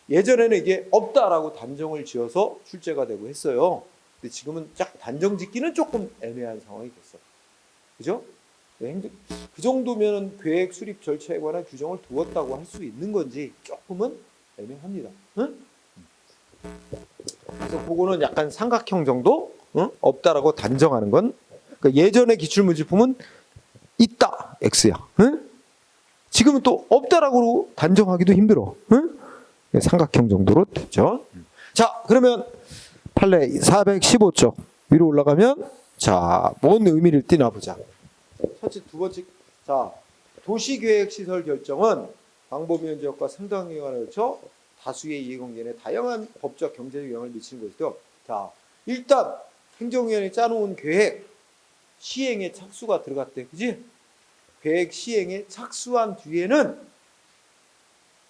예전에는 이게 없다라고 단정을 지어서 출제가 되고 했어요. 근데 지금은 딱 단정 짓기는 조금 애매한 상황이 됐어. 그죠? 그 정도면 계획 수립 절차에 관한 규정을 두었다고 할 수 있는 건지 조금은 애매합니다. 응? 그래서 그거는 약간 삼각형 정도? 응? 없다라고 단정하는 건, 그러니까 예전의 기출문제품은 있다 X야. 응? 지금은 또 없다라고 단정하기도 힘들어. 응? 삼각형 정도로 됐죠. 자, 그러면 판례 415쪽 위로 올라가면 자, 뭔 의미를 띠나 보자. 두 번째. 자, 도시계획시설 결정은 광범위한 지역과 상당 기간을 거쳐 다수의 이해관계에 다양한 법적 경제적 영향을 미치는 것이죠. 자, 일단 행정위원회 짜놓은 계획 시행에 착수가 들어갔대. 그지? 계획 시행에 착수한 뒤에는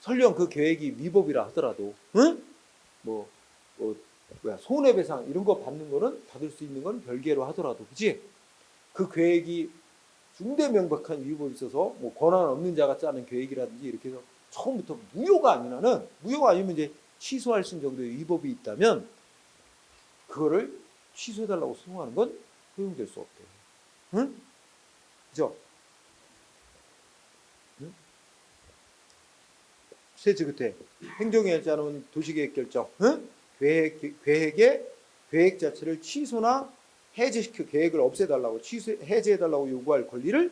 설령 그 계획이 위법이라 하더라도, 응? 손해배상 이런 거 받는 거는 받을 수 있는 건 별개로 하더라도, 그지? 그 계획이 중대명백한 위법이 있어서 뭐 권한 없는 자가 짜는 계획이라든지 이렇게 해서 처음부터 무효가 아니면 이제 취소할 수 있는 정도의 위법이 있다면 그거를 취소해달라고 소송하는 건 허용될 수 없대요. 응? 그죠? 응? 세제 끝에 행정위원회 짜놓은 도시계획 결정, 응? 계획 자체를 취소나 해제시켜 계획을 없애달라고 해제해달라고 요구할 권리를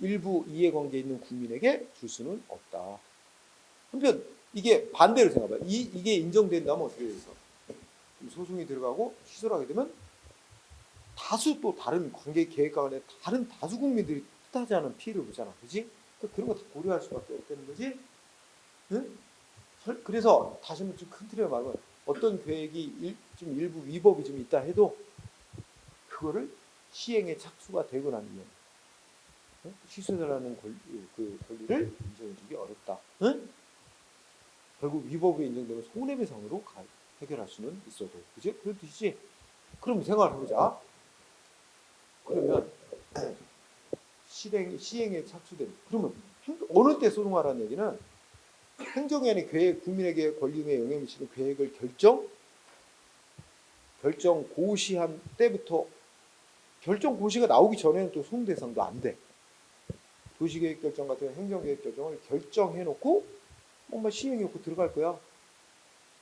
일부 이해관계 있는 국민에게 줄 수는 없다. 한편 이게 반대로 생각해봐. 이게 인정된다면 어떻게 돼서 소송이 들어가고 취소를 하게 되면 또 다른 관계 계획과 관련 다른 다수 국민들이 뜻하지 않은 피해를 보잖아, 그렇지? 그런 거 다 고려할 수밖에 없다는 거지. 응? 그래서 다시 한번 좀 큰 틀에 말하면 어떤 계획이 좀 일부 위법이 좀 있다 해도 그거를 시행에 착수가 되고 나면 취소해달라는 권리를 인정해주기 어렵다. 응? 결국 위법으로 인정되면 손해배상으로 해결할 수는 있어도, 그지? 그런 뜻이지. 그럼 생각을 해보자. 그러면 시행에 착수된, 그러면 어느 때 소송하라는 얘기는 행정위원회 계획, 국민에게 권리에 영향을 미치는 계획을 결정 고시한 때부터 결정 고시가 나오기 전에는 또 소송 대상도 안 돼. 도시계획결정 같은 행정계획결정을 결정해놓고 정말 시행해놓고 들어갈 거야.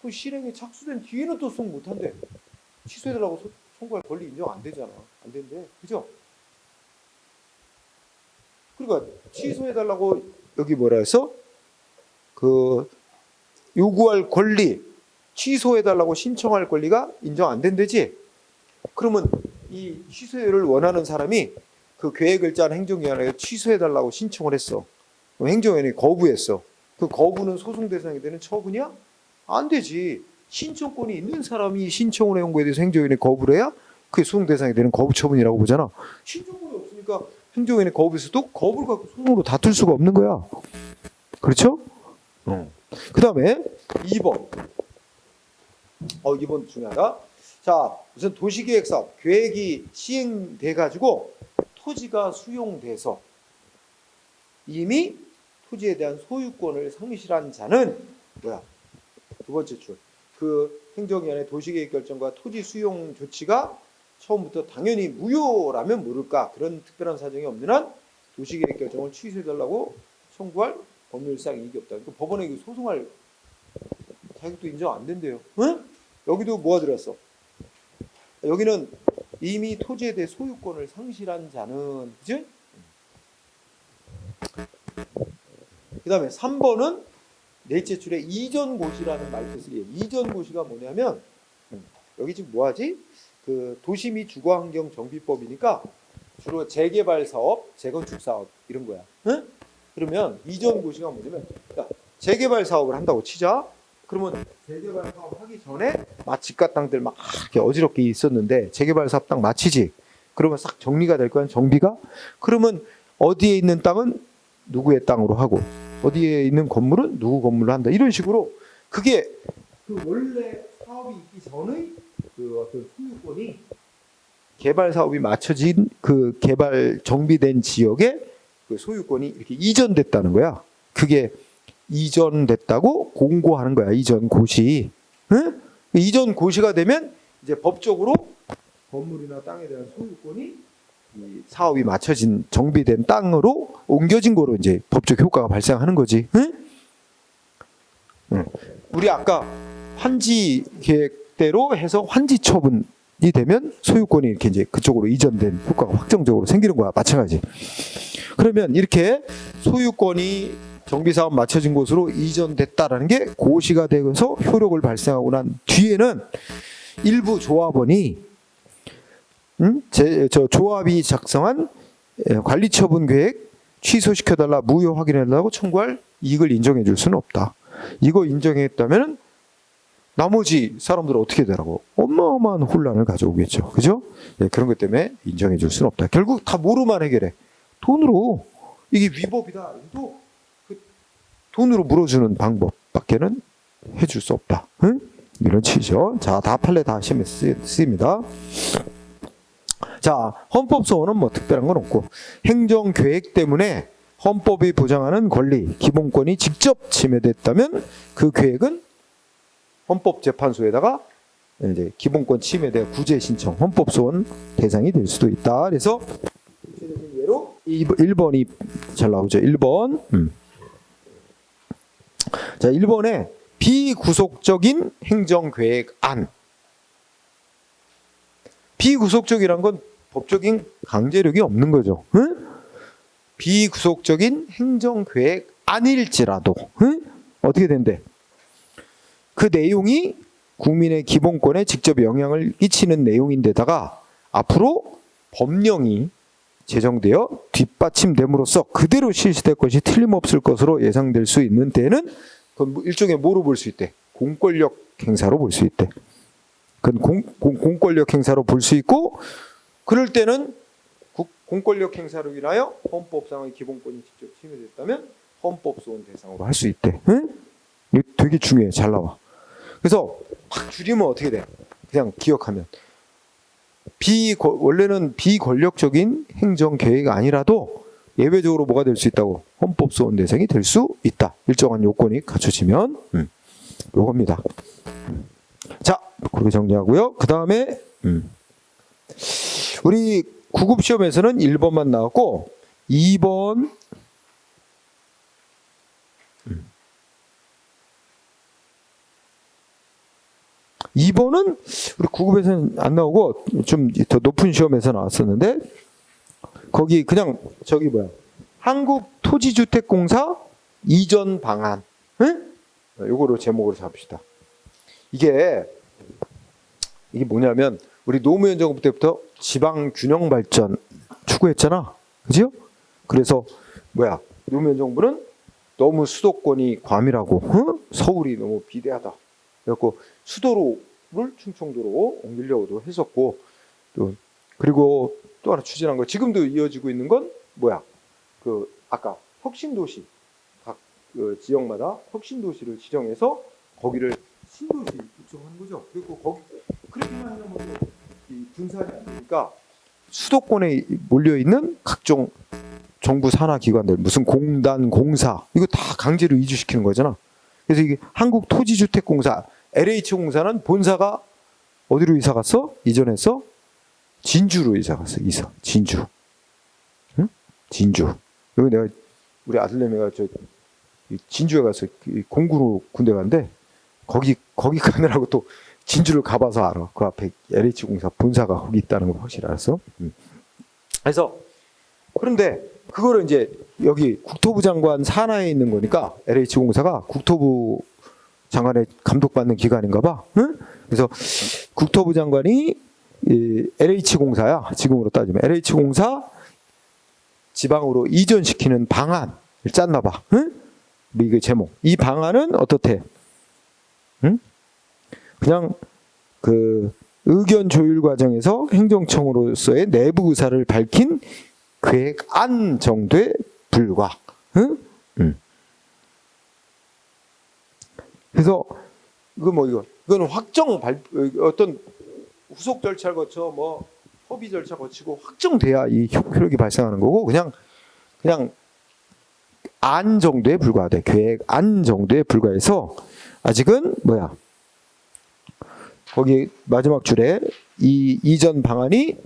그 실행에 착수된 뒤에는 또 소송 못한대. 취소해달라고 청구할 권리 인정 안 되잖아. 안 된대. 그죠? 그러니까 취소해달라고 여기 뭐라 해서 그 요구할 권리, 취소해달라고 신청할 권리가 인정 안 된대지. 그러면 이 취소를 원하는 사람이 그 계획을 짠 행정위원회에 취소해달라고 신청을 했어. 행정위원회가 거부했어. 그 거부는 소송 대상이 되는 처분이야? 안 되지. 신청권이 있는 사람이 신청을 해온 거에 대해서 행정위원회 거부를 해야 그게 소송 대상이 되는 거부 처분이라고 보잖아. 신청권이 없으니까 행정위원회 거부에서도 거부를 갖고 소송으로 다툴 수가 없는 거야. 그렇죠? 그 다음에 2번. 2번 중요하다. 자, 우선 도시계획사업 계획이 시행돼가지고 토지가 수용돼서 이미 토지에 대한 소유권을 상실한 자는 뭐야? 두 번째 줄. 그 행정위원회 도시계획결정과 토지 수용 조치가 처음부터 당연히 무효라면 모를까 그런 특별한 사정이 없는 한 도시계획결정을 취소해달라고 청구할 법률상 이익이 없다. 그러니까 법원에 소송할 자격도 인정 안 된대요. 응? 여기도 뭐가 들었어? 여기는 이미 토지에 대해 소유권을 상실한 자는, 그치? 그 다음에 3번은 넷째 줄에 이전고시라는 말뜻을 이전고시가 뭐냐면 여기 지금 뭐하지? 그 도시 및 주거환경정비법이니까 주로 재개발 사업, 재건축 사업 이런 거야. 응? 그러면 이전고시가 뭐냐면 재개발 사업을 한다고 치자. 그러면 재개발 사업 하기 전에 집값 땅들 막 이렇게 어지럽게 있었는데 재개발 사업 딱 마치지. 그러면 싹 정리가 될 거야, 정비가. 그러면 어디에 있는 땅은 누구의 땅으로 하고 어디에 있는 건물은 누구 건물로 한다. 이런 식으로 그게 그 원래 사업이 있기 전의 그 어떤 소유권이 개발 사업이 맞춰진 그 개발 정비된 지역에 그 소유권이 이렇게 이전됐다는 거야. 그게 이전됐다고 공고하는 거야. 이전 고시. 응? 이전 고시가 되면 이제 법적으로 건물이나 땅에 대한 소유권이 이 사업이 맞춰진 정비된 땅으로 옮겨진 거로 이제 법적 효과가 발생하는 거지. 응? 응. 우리 아까 환지 계획대로 해서 환지 처분이 되면 소유권이 이렇게 이제 그쪽으로 이전된 효과가 확정적으로 생기는 거야. 마찬가지. 그러면 이렇게 소유권이 정비사업 맞춰진 곳으로 이전됐다라는 게 고시가 되면서 효력을 발생하고 난 뒤에는 일부 조합원이 조합이 작성한 관리처분 계획 취소시켜달라, 무효 확인해달라고 청구할 이익을 인정해 줄 수는 없다. 이거 인정했다면 나머지 사람들은 어떻게 되라고? 어마어마한 혼란을 가져오겠죠. 그죠? 네, 그런 것 때문에 인정해 줄 수는 없다. 결국 다 뭐로만 해결해? 돈으로. 이게 위법이다. 또 돈으로 물어주는 방법밖에는 해줄 수 없다. 응? 이런 취지죠. 자, 다 판례 다 시험에 쓰입니다. 자, 헌법소원은 뭐 특별한 건 없고 행정계획 때문에 헌법이 보장하는 권리, 기본권이 직접 침해됐다면 그 계획은 헌법재판소에다가 이제 기본권 침해에 대한 구제 신청, 헌법소원 대상이 될 수도 있다. 그래서 구체적인 예로 1번이 잘 나오죠. 1번. 자, 1번에 비구속적인 행정계획안. 비구속적이란 건 법적인 강제력이 없는 거죠. 응? 비구속적인 행정계획안일지라도 어떻게 된대? 그 내용이 국민의 기본권에 직접 영향을 끼치는 내용인데다가 앞으로 법령이 제정되어 뒷받침됨으로써 그대로 실시될 것이 틀림없을 것으로 예상될 수 있는 때에는 그건 일종의 뭐로 볼 수 있대? 공권력 행사로 볼 수 있대. 그건 공권력 행사로 볼 수 있고, 그럴 때는 공권력 행사로 인하여 헌법상의 기본권이 직접 침해됐다면 헌법소원 대상으로 할 수 있대. 응? 이거 되게 중요해. 잘 나와. 그래서 막 줄이면 어떻게 돼? 그냥 기억하면 원래는 비권력적인 행정계획이 아니라도 예외적으로 뭐가 될 수 있다고? 헌법소원 대상이 될 수 있다. 일정한 요건이 갖춰지면 요겁니다. 자, 그렇게 정리하고요. 그 다음에 우리 9급 시험에서는 1번만 나왔고 2번 2번은 우리 9급에서는 안 나오고 좀 더 높은 시험에서 나왔었는데 거기 그냥 저기 뭐야 한국토지주택공사 이전 방안 응? 요거로 제목으로 잡읍시다. 이게 뭐냐면 우리 노무현 정부 때부터 지방 균형 발전 추구했잖아. 그죠? 그래서 뭐야 노무현 정부는 너무 수도권이 과밀하고 응? 서울이 너무 비대하다. 그래갖고 수도로를 충청도로 옮기려고도 했었고 또 그리고 또 하나 추진한 거 지금도 이어지고 있는 건 뭐야 그 아까 혁신도시 각 그 지역마다 혁신도시를 지정해서 거기를 신도시 구청하는 거죠. 그리고 거기 그렇게만 하면 이 분산이 안 되니까 수도권에 몰려 있는 각종 정부 산하 기관들 무슨 공단 공사 이거 다 강제로 이주시키는 거잖아. 그래서 이게 한국토지주택공사 LH공사는 본사가 어디로 이사 갔어? 이전해서 진주로 이사 갔어. 진주. 응? 진주. 여기 내가 우리 아들내미가 저 진주에 가서 공군으로 군대 갔는데 거기 가느라고 또 진주를 가봐서 알아. 그 앞에 LH공사 본사가 거기 있다는 걸 확실히 알았어. 그래서 그런데 그거를 이제 여기 국토부 장관 산하에 있는 거니까 LH공사가 국토부 장관의 감독받는 기관인가 봐. 응? 그래서 국토부 장관이 LH공사야. 지금으로 따지면 LH공사 지방으로 이전시키는 방안을 짰나 봐. 응? 이게 제목. 이 방안은 어떻대? 응? 그냥 그 의견 조율 과정에서 행정청으로서의 내부 의사를 밝힌 계획안 정도에 불과. 응? 그래서 이거는 어떤 후속 절차를 거쳐 뭐 협의 절차 거치고 확정돼야 이 효력이 발생하는 거고 그냥 안 정도에 불과하대. 계획안 정도에 불과해서 아직은 뭐야? 거기 마지막 줄에 이 이전 방안이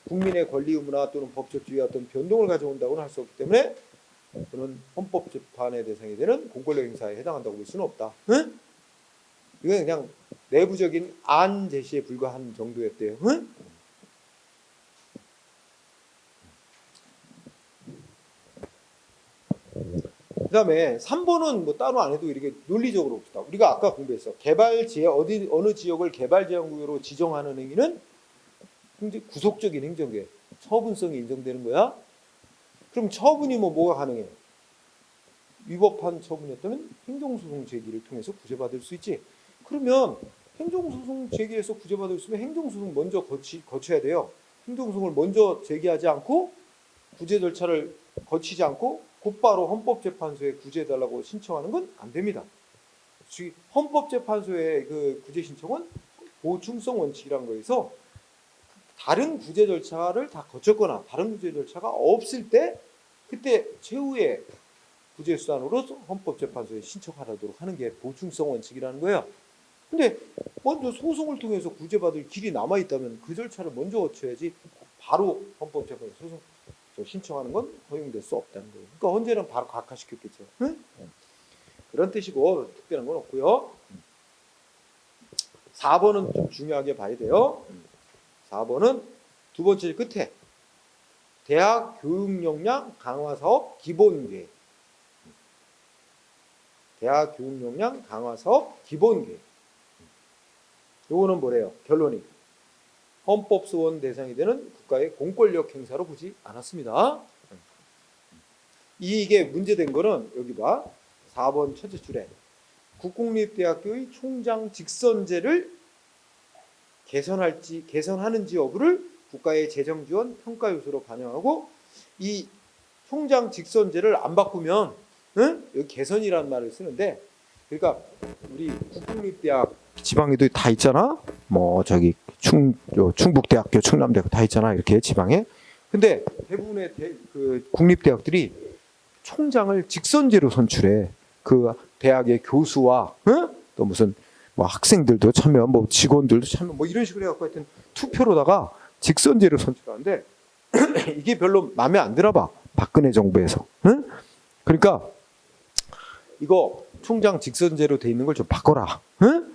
국민의 권리 의무나 또는 법적 지위에 어떤 변동을 가져온다고는 할 수 없기 때문에 그는 헌법 재판의 대상이 되는 공권력 행사에 해당한다고 볼 수는 없다. 응? 이건 그냥 내부적인 안 제시에 불과한 정도였대요. 응? 그다음에 3번은 뭐 따로 안 해도 이렇게 논리적으로 봅시다. 우리가 아까 공부했어. 어느 지역을 개발 제한구역으로 지정하는 행위는 구속적인 행정계, 처분성이 인정되는 거야. 그럼 처분이 뭐가 가능해? 위법한 처분이었다면 행정소송 제기를 통해서 구제받을 수 있지. 그러면 행정소송 제기해서 구제받을 수 있으면 행정소송 먼저 거쳐야 돼요. 행정소송을 먼저 제기하지 않고 구제 절차를 거치지 않고 곧바로 헌법재판소에 구제해달라고 신청하는 건 안 됩니다. 헌법재판소의 그 구제 신청은 보충성 원칙이란 거에서 다른 구제 절차를 다 거쳤거나 다른 구제 절차가 없을 때 그때 최후의 구제 수단으로 헌법재판소에 신청하도록 하는 게 보충성 원칙이라는 거예요. 근데 먼저 소송을 통해서 구제받을 길이 남아 있다면 그 절차를 먼저 거쳐야지 바로 헌법재판소 소송 신청하는 건 허용될 수 없다는 거예요. 그러니까 언제는 바로 각하시켰겠죠. 응? 그런 뜻이고 특별한 건 없고요. 4번은 좀 중요하게 봐야 돼요. 4번은 두 번째 끝에 대학 교육 역량 강화 사업 기본 계획. 대학 교육 역량 강화 사업 기본 계획. 요거는 뭐래요? 결론이 헌법 소원 대상이 되는 국가의 공권력 행사로 보지 않았습니다. 이게 문제된 거는 여기 봐. 4번 첫째 줄에 국공립대학교의 총장 직선제를 개선하는지 여부를 국가의 재정 지원 평가 요소로 반영하고 이 총장 직선제를 안 바꾸면 여기 개선이라는 말을 쓰는데 그러니까 우리 국공립대학 지방에도 다 있잖아. 뭐 저기 충북대학교, 충남대학교 다 있잖아. 이렇게 지방에. 근데 대부분의 그 국립대학들이 총장을 직선제로 선출해. 그 대학의 교수와 또 무슨 뭐 학생들도 참여, 뭐 직원들도 참여, 뭐 이런 식으로 해갖고 하여튼 투표로다가 직선제로 선출하는데 이게 별로 마음에 안 들어 봐. 박근혜 정부에서. 응? 그러니까 이거 총장 직선제로 돼 있는 걸 좀 바꿔라. 응?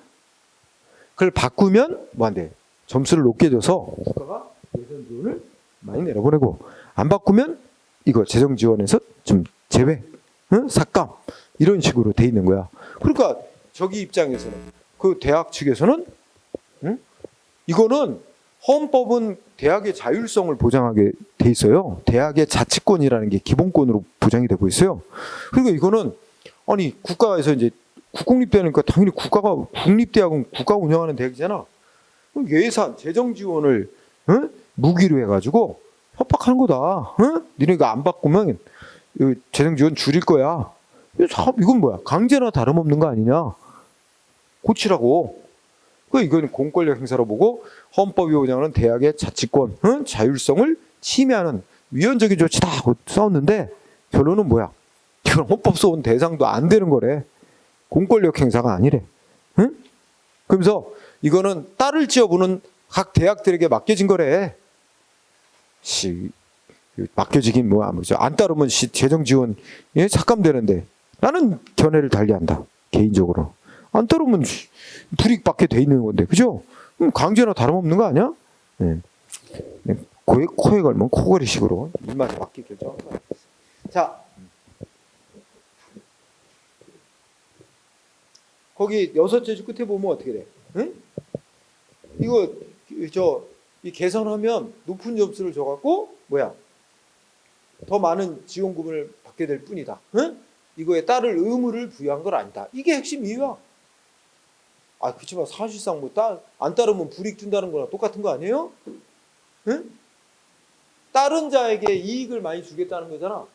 그걸 바꾸면 뭐 한대? 점수를 높게 줘서 국가가 예산 지원을 많이 내려보내고, 안 바꾸면 이거 재정 지원에서 좀 제외, 응? 삭감, 이런 식으로 돼 있는 거야. 그러니까 저기 입장에서는, 그 대학 측에서는, 응? 이거는 헌법은 대학의 자율성을 보장하게 돼 있어요. 대학의 자치권이라는 게 기본권으로 보장이 되고 있어요. 그러니까 이거는 아니 국가에서 이제 국공립대니까 당연히 국가가, 국립대학은 국가 운영하는 대학이잖아. 그럼 예산, 재정 지원을 응? 무기로 해가지고 협박하는 거다. 응? 니네가 안 바꾸면 재정 지원 줄일 거야. 이건 뭐야? 강제나 다름없는 거 아니냐? 고치라고. 이건 공권력 행사로 보고 헌법이 보장하는 대학의 자치권, 응? 자율성을 침해하는 위헌적인 조치다 하고 싸웠는데 결론은 뭐야? 이건 헌법소원 대상도 안 되는 거래. 공권력 행사가 아니래. 응? 그러면서 이거는 딸을 지어보는 각 대학들에게 맡겨진 거래. 맡겨지긴 뭐야. 안 따르면 재정 지원 삭감되는데, 나는 견해를 달리한다. 개인적으로. 안 따르면 불이익받게 돼 있는 건데, 그죠? 강제나 다름없는 거 아니야? 네. 코에 걸면 코걸이식으로 입맛에 맞게 결정하는 거야. 자, 거기 6째 줄 끝에 보면 어떻게 돼? 응? 이거 이 개선하면 높은 점수를 줘갖고 뭐야? 더 많은 지원금을 받게 될 뿐이다. 응? 이거에 따를 의무를 부여한 건 아니다. 이게 핵심 이유야. 그렇지만 사실상 안 따르면 불이익 준다는 거랑 똑같은 거 아니에요? 응? 따른 자에게 이익을 많이 주겠다는 거잖아.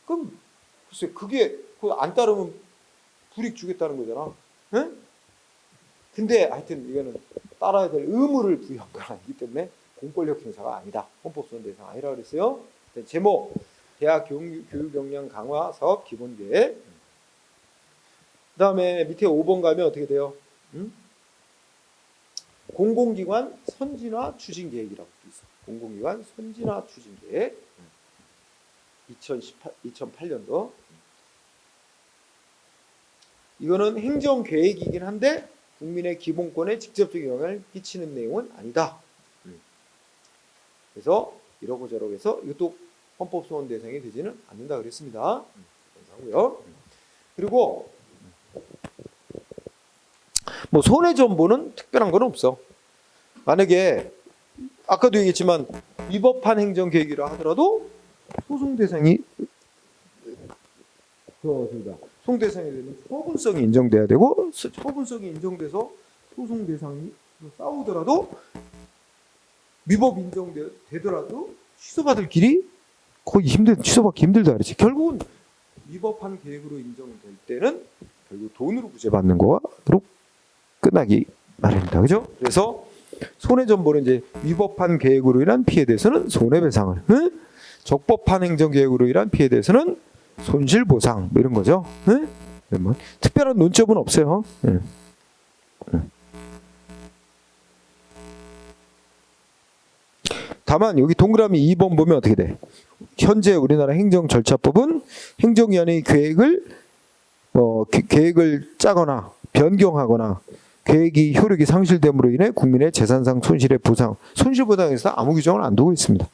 그럼 글쎄 그게 안 따르면 불이익 주겠다는 거잖아. 응? 근데 하여튼 이거는 따라야 될 의무를 부여한 건 아니기 때문에 공권력 행사가 아니다. 헌법소원 대상 아니라 그랬어요. 제목, 대학 교육 역량 강화 사업 기본 계획. 그 다음에 밑에 5번 가면 어떻게 돼요? 응? 공공기관 선진화 추진 계획이라고 있어. 공공기관 선진화 추진 계획. 2008년도. 이거는 행정 계획이긴 한데 국민의 기본권에 직접적인 영향을 끼치는 내용은 아니다. 그래서 이러고 저러고 해서 이것도 헌법소원 대상이 되지는 않는다 그랬습니다. 하고요. 그리고 뭐 손해전보는 특별한 건 없어. 만약에 아까도 얘기했지만 위법한 행정계획이라 하더라도 소송 대상이 소송 대상이 되면 처분성이 인정돼야 되고, 처분성이 인정돼서 소송 대상이 싸우더라도 위법 인정되더라도 취소받을 길이 거의 취소받기 힘들다 그랬지. 결국은 위법한 계획으로 인정될 때는 결국 돈으로 구제받는 거로 끝나기 마련이다. 그죠? 그래서 손해전보는 이제 위법한 계획으로 인한 피해에 대해서는 손해배상을, 응? 적법한 행정계획으로 인한 피해에 대해서는 손실보상, 뭐 이런 거죠. 응? 뭐 특별한 논점은 없어요. 응. 응. 다만 여기 동그라미 2번 보면 어떻게 돼? 현재 우리나라 행정절차법은 행정위원회의 계획을 짜거나 변경하거나 계획이 효력이 상실됨으로 인해 국민의 재산상 손실의 보상, 손실보상에서 아무 규정을 안 두고 있습니다.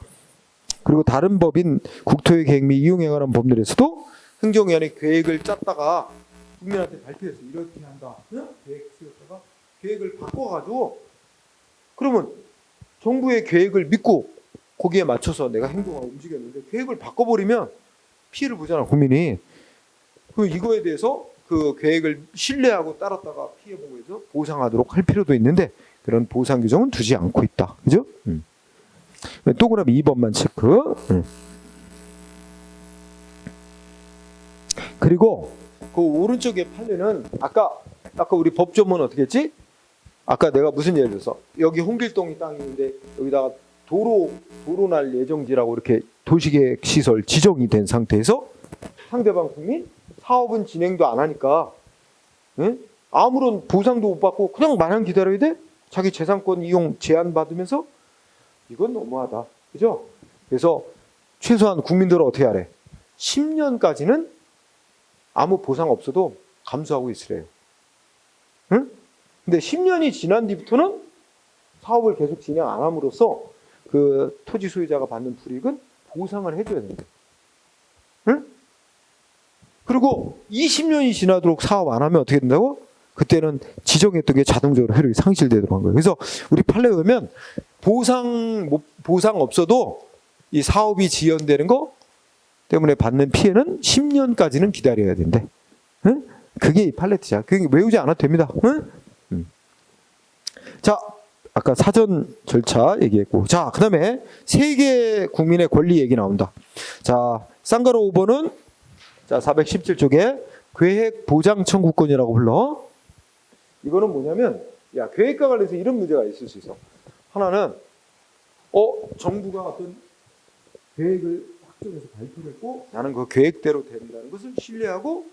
그리고 다른 법인 국토의 계획 및 이용에 관한 법률에서도 행정위원회 계획을 짰다가 국민한테 발표해서 이렇게 한다. 계획 세웠다가 계획을 바꿔가지고 그러면 정부의 계획을 믿고 거기에 맞춰서 내가 행동하고 움직였는데 계획을 바꿔버리면 피해를 보잖아, 국민이. 그럼 이거에 대해서 그 계획을 신뢰하고 따랐다가 피해보고 해서 보상하도록 할 필요도 있는데 그런 보상 규정은 두지 않고 있다. 그죠? 동그라미 2번만 체크. 그리고 그 오른쪽에 판례는 아까 우리 법조문 어떻게 했지? 아까 내가 무슨 예를 들어서 여기 홍길동이 땅이 있는데 여기다가 도로 날 예정지라고 이렇게 도시계획 시설 지정이 된 상태에서 상대방 국민 사업은 진행도 안 하니까, 응? 아무런 보상도 못 받고 그냥 마냥 기다려야 돼? 자기 재산권 이용 제한 받으면서 이건 너무하다. 그죠? 그래서 최소한 국민들은 어떻게 하래? 10년까지는 아무 보상 없어도 감수하고 있으래요. 응? 근데 10년이 지난 뒤부터는 사업을 계속 진행 안 함으로써 그 토지 소유자가 받는 불이익은 보상을 해줘야 된대. 응? 그리고 20년이 지나도록 사업 안 하면 어떻게 된다고? 그때는 지정했던 게 자동적으로 효력이 상실되도록 한 거예요. 그래서 우리 판례에 보면 보상 없어도 이 사업이 지연되는 거 때문에 받는 피해는 10년까지는 기다려야 된대. 응? 그게 이 팔레트자. 그게 외우지 않아도 됩니다. 응? 자, 아까 사전 절차 얘기했고, 자, 그 다음에 세계 국민의 권리 얘기 나온다. 자, 쌍가로 5번은 자 417쪽에 계획 보장 청구권이라고 불러. 이거는 뭐냐면, 야, 계획과 관련해서 이런 문제가 있을 수 있어. 하나는 정부가 어떤 계획을 확정해서 발표를 했고 나는 그 계획대로 된다는 것을 신뢰하고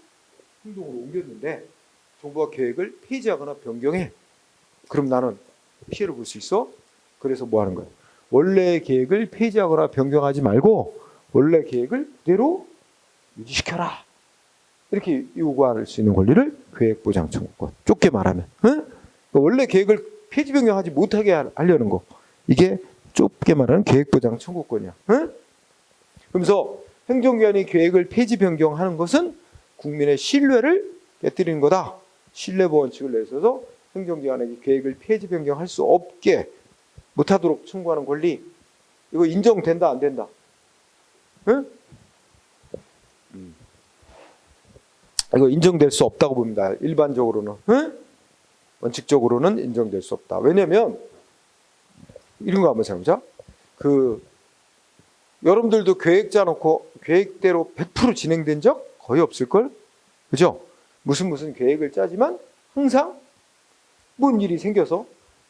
행동으로 옮겼는데 정부가 계획을 폐지하거나 변경해. 그럼 나는 피해를 볼 수 있어? 그래서 뭐 하는 거야? 원래 계획을 폐지하거나 변경하지 말고 원래 계획을 그대로 유지시켜라. 이렇게 요구할 수 있는 권리를 계획보장 청구권. 좁게 말하면. 응? 그러니까 원래 계획을 폐지 변경하지 못하게 하려는 거. 이게 좁게 말하는 계획보장 청구권이야. 응? 그러면서 행정기관이 계획을 폐지 변경하는 것은 국민의 신뢰를 깨뜨리는 거다. 신뢰보호 원칙을 내세워서 행정기관에게 계획을 폐지 변경할 수 없게 못하도록 청구하는 권리. 이거 인정된다 안 된다? 응? 이거 인정될 수 없다고 봅니다. 일반적으로는. 응? 원칙적으로는 인정될 수 없다. 왜냐면 이런 거 한번 생각해보자. 여러분들도 계획 짜놓고 계획대로 100% 진행된 적 거의 없을걸? 그죠? 무슨 계획을 짜지만 항상 뭔 일이 생겨서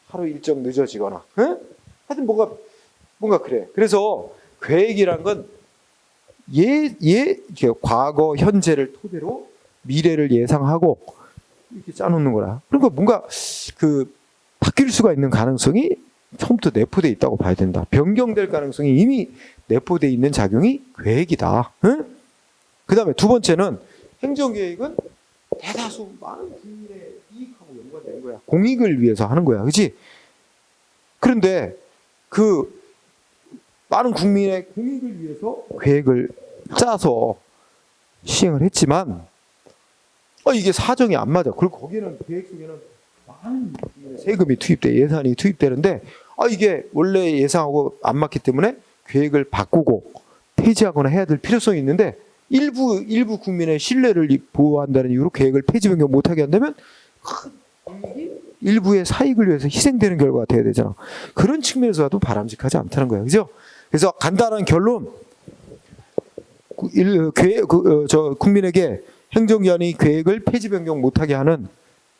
하루 일정 늦어지거나, 응? 하여튼 뭔가 그래. 그래서 계획이란 건 과거, 현재를 토대로 미래를 예상하고 이렇게 짜놓는 거라. 그러니까 뭔가 바뀔 수가 있는 가능성이 처음부터 내포되어 있다고 봐야 된다. 변경될 가능성이 이미 내포되어 있는 작용이 계획이다. 응? 그 다음에 두 번째는 행정계획은 대다수 많은 국민의 이익하고 연관되는 거야. 공익을 위해서 하는 거야. 그렇지? 그런데 많은 국민의 공익을 위해서 계획을 짜서 시행을 했지만 이게 사정이 안 맞아. 그리고 거기는 계획 속에는 많은 세금이 투입돼, 예산이 투입되는데 이게 원래 예상하고 안 맞기 때문에 계획을 바꾸고 폐지하거나 해야 될 필요성이 있는데 일부 국민의 신뢰를 보호한다는 이유로 계획을 폐지 변경 못하게 한다면 큰 공익이 일부의 사익을 위해서 희생되는 결과가 돼야 되잖아. 그런 측면에서 봐도 바람직하지 않다는 거예요. 그죠? 그래서 간단한 결론, 국민에게 행정기관이 계획을 폐지 변경 못하게 하는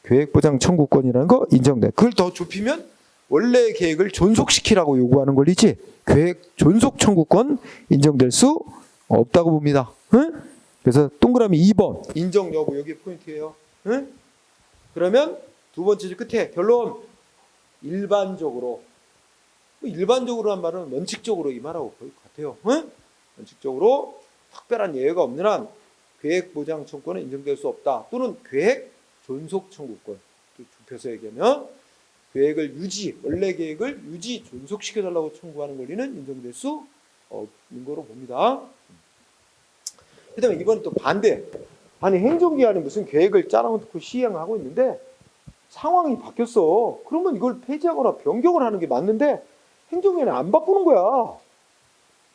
계획보장 청구권이라는 거 인정돼. 그걸 더 좁히면 원래 계획을 존속시키라고 요구하는 권리지 계획 존속 청구권 인정될 수 없다고 봅니다. 응? 그래서 동그라미 2번 인정 여부 여기 포인트예요. 응? 그러면 두 번째 줄 끝에 결론 일반적으로란 말은 원칙적으로 이 말하고 거의 같아요. 응? 원칙적으로 특별한 예외가 없는 한 계획 보장 청구권은 인정될 수 없다. 또는 계획 존속 청구권. 좁혀서 얘기하면 계획을 원래 계획을 유지, 존속시켜달라고 청구하는 권리는 인정될 수 없는 거로 봅니다. 그 다음에 이번엔 또 반대. 아니 행정기관이 무슨 계획을 짜놓고 시행하고 있는데 상황이 바뀌었어. 그러면 이걸 폐지하거나 변경을 하는 게 맞는데 행정기관이 안 바꾸는 거야.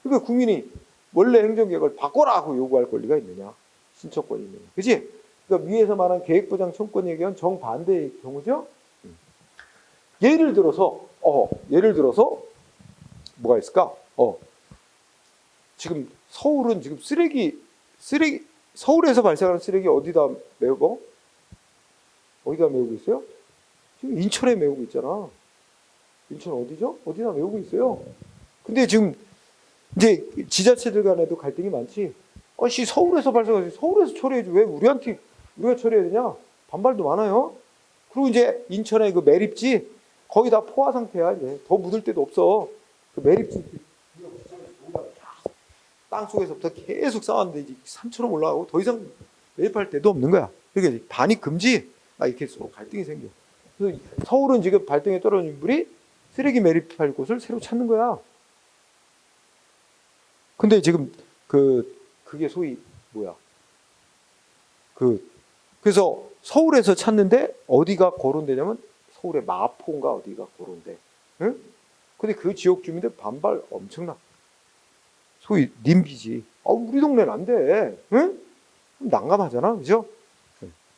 그러니까 국민이 원래 행정계획을 바꿔라 하고 요구할 권리가 있느냐. 신청권이 있느냐. 그치? 그러니까 위에서 말한 계획보장 청구권 얘기는 정반대의 경우죠. 예를 들어서 뭐가 있을까? 지금 서울은 지금 서울에서 발생하는 쓰레기 어디다 메우고 있어요? 지금 인천에 메우고 있잖아. 인천 어디죠? 어디다 메우고 있어요. 근데 지금 이제 지자체들 간에도 갈등이 많지. 서울에서 발생하지. 서울에서 처리해줘. 왜 우리가 처리해야 되냐? 반발도 많아요. 그리고 이제 인천의 그 매립지 거의 다 포화 상태야. 이제 더 묻을 데도 없어. 그 매립지 땅 속에서부터 계속 쌓았는데 이제 산처럼 올라가고 더 이상 매입할 데도 없는 거야. 그러니까 반입 금지. 이렇게 서로 갈등이 생겨. 그래서 서울은 지금 발등에 떨어진 인물이 쓰레기 매립할 곳을 새로 찾는 거야. 근데 지금 그게 소위 뭐야? 그래서 서울에서 찾는데 어디가 거론되냐면 서울의 마포인가 어디가 거론돼. 응? 근데 그 지역 주민들 반발 엄청나. 소위 님비지. 우리 동네는 안 돼. 응? 난감하잖아, 그죠?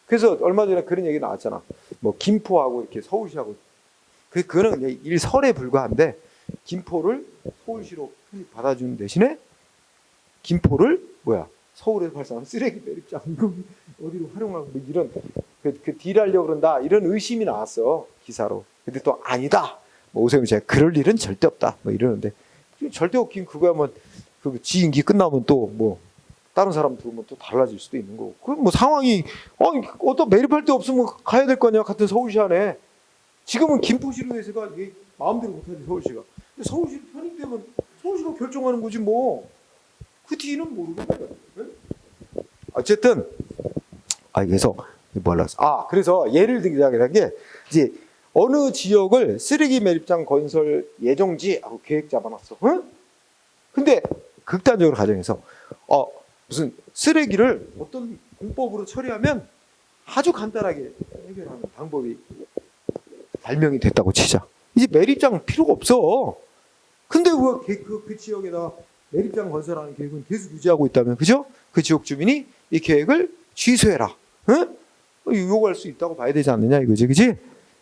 그래서 얼마 전에 그런 얘기 나왔잖아. 뭐 김포하고 이렇게 서울시하고 그거는 일설에 불과한데 김포를 서울시로 받아주는 대신에 김포를 서울에서 발생한 쓰레기 매립장 어디로 활용하고 뭐 이런 그 딜하려고 그런다 이런 의심이 나왔어 기사로. 근데 또 아니다. 뭐 오세훈 씨가 그럴 일은 절대 없다. 뭐 이러는데 절대 없긴 그거야 뭐 그 지임기 끝나면 또 뭐 다른 사람 들어오면 또 달라질 수도 있는 거고. 그럼 뭐 상황이 어떤 매립할 데 없으면 가야 될 거 아니야. 같은 서울시 안에. 지금은 김포시로 해서가 마음대로 못하지 서울시가. 근데 서울시로 편입되면 서울시가 결정하는 거지 뭐. 그 뒤는 모르는 거야. 어쨌든 그래서 그래서 예를 들자는 게 이제 어느 지역을 쓰레기 매립장 건설 예정지하고 계획 잡아놨어. 응? 근데 극단적으로 가정해서 무슨 쓰레기를 어떤 공법으로 처리하면 아주 간단하게 해결하는 방법이 발명이 됐다고 치자. 이제 매립장 필요가 없어. 근데 그 지역에다가 매립장 건설하는 계획은 계속 유지하고 있다면, 그죠? 그 지역 주민이 이 계획을 취소해라. 응? 요구할 수 있다고 봐야 되지 않느냐 이거지, 그지?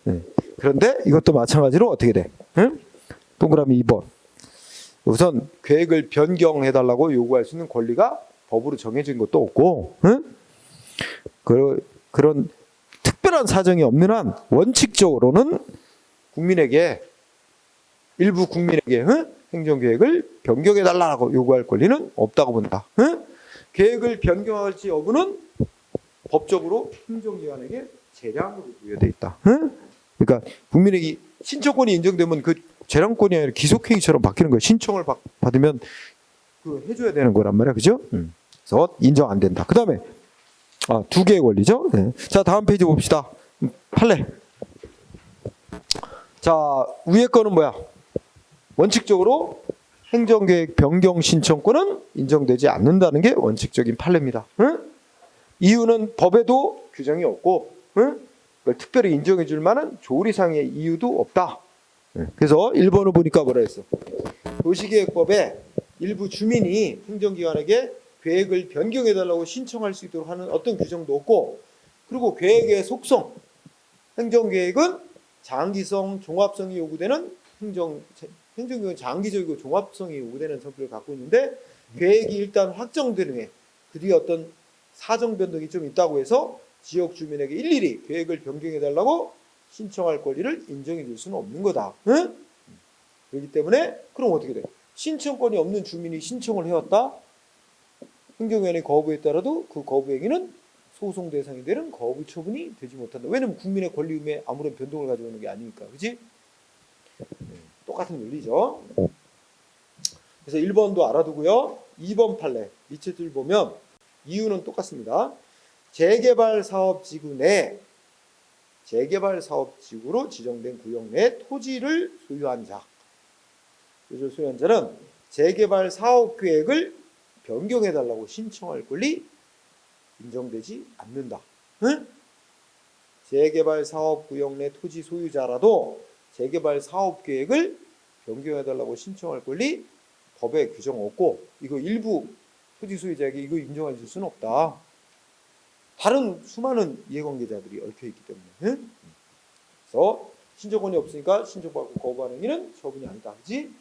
네. 그런데 이것도 마찬가지로 어떻게 돼? 응? 동그라미 2번. 우선 계획을 변경해달라고 요구할 수 있는 권리가 법으로 정해진 것도 없고, 응? 그런 특별한 사정이 없는 한 원칙적으로는 일부 국민에게 행정계획을 변경해달라고 요구할 권리는 없다고 본다. 계획을 변경할지 여부는 법적으로 행정기관에게 재량으로 부여돼 있다. 그러니까 국민에게 신청권이 인정되면 그 재량권이 아니라 기속행위처럼 바뀌는 거예요. 신청을 받으면 해줘야 되는 거란 말이야, 그죠? 그래서 인정 안 된다. 그 다음에 2개의 권리죠. 네. 자, 다음 페이지 봅시다. 판례. 자, 위에 거는 뭐야? 원칙적으로 행정계획 변경 신청권은 인정되지 않는다는 게 원칙적인 판례입니다. 이유는 법에도 규정이 없고, 그걸 특별히 인정해 줄 만한 조리상의 이유도 없다. 그래서 1번을 보니까 뭐라 했어? 도시계획법에 일부 주민이 행정기관에게 계획을 변경해달라고 신청할 수 있도록 하는 어떤 규정도 없고, 그리고 계획의 속성, 행정계획은 장기성, 종합성이 요구되는 행정계획은 장기적이고 종합성이 요구되는 성격을 갖고 있는데, 계획이 일단 확정되는 후에 그 뒤에 어떤 사정 변동이 좀 있다고 해서 지역 주민에게 일일이 계획을 변경해달라고 신청할 권리를 인정해 줄 수는 없는 거다. 그렇기 때문에 그럼 어떻게 돼? 신청권이 없는 주민이 신청을 해왔다. 행정위원회 거부에 따라도 그 거부 행위는 소송 대상이 되는 거부 처분이 되지 못한다. 왜냐면 국민의 권리 의무에 아무런 변동을 가져오는 게 아니니까. 그렇지? 똑같은 논리죠. 그래서 1번도 알아두고요. 2번 판례 밑에 줄 보면 이유는 똑같습니다. 재개발 사업지구 내 재개발 사업지구로 지정된 구역 내 토지를 소유한 자, 소유한 자는 재개발 사업 계획을 변경해달라고 신청할 권리 인정되지 않는다. 응? 재개발 사업 구역 내 토지 소유자라도 재개발 사업 계획을 변경해달라고 신청할 권리 법에 규정 없고, 이거 일부 토지 소유자에게 이거 인정해 줄 수는 없다. 다른 수많은 이해관계자들이 얽혀있기 때문에. 응? 그래서 신청권이 없으니까 신청받고 거부하는 일은 처분이 아니다. 그지?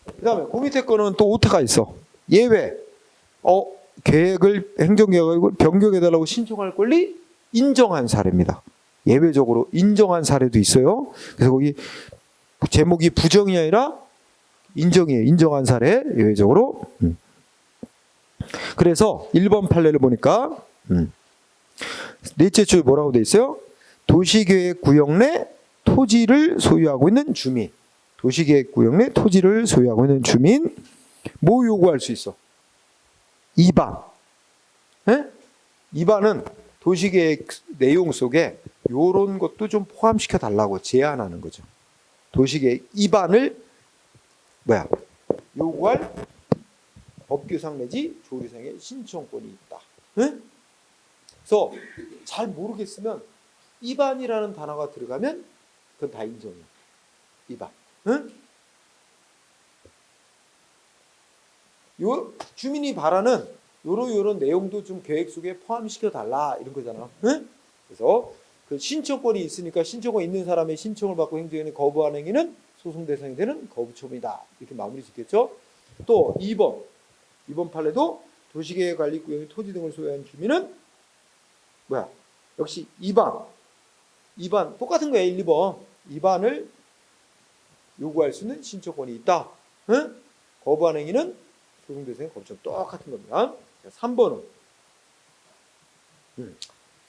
그 다음에 그 밑에 거는 또 오타가 있어. 예외. 행정계획을 변경해달라고 신청할 권리 인정한 사례입니다. 예외적으로 인정한 사례도 있어요. 그래서 거기 제목이 부정이 아니라 인정이에요. 인정한 사례 예외적으로. 그래서 1번 판례를 보니까 넷째 줄 뭐라고 돼 있어요? 도시계획 구역 내 토지를 소유하고 있는 주민. 도시계획 구역 내 토지를 소유하고 있는 주민. 뭐 요구할 수 있어? 입안. 예? 입안은 도시계획 내용 속에 요런 것도 좀 포함시켜 달라고 제안하는 거죠. 도시계획 입안을 뭐야? 요구할 법규상 내지 조례상의 신청권이 있다. 예? 그래서 잘 모르겠으면 입안이라는 단어가 들어가면 그건 다 인정이야. 입안. 응? 요 주민이 바라는 요런 내용도 좀 계획 속에 포함시켜 달라 이런 거잖아. 응? 그래서 그 신청권이 있으니까 신청권 있는 사람의 신청을 받고 행정위원회 거부한 행위는 소송 대상이 되는 거부처분이다. 이렇게 마무리 짓겠죠. 또 2번 판례도 도시계획 관리 구역의 토지 등을 소유한 주민은 뭐야? 역시 2반 똑같은 거야. 1, 2번 2반을 요구할 수 있는 신청권이 있다. 응? 거부한 행위는 소송 대상의 거부처분 똑같은 겁니다. 3번은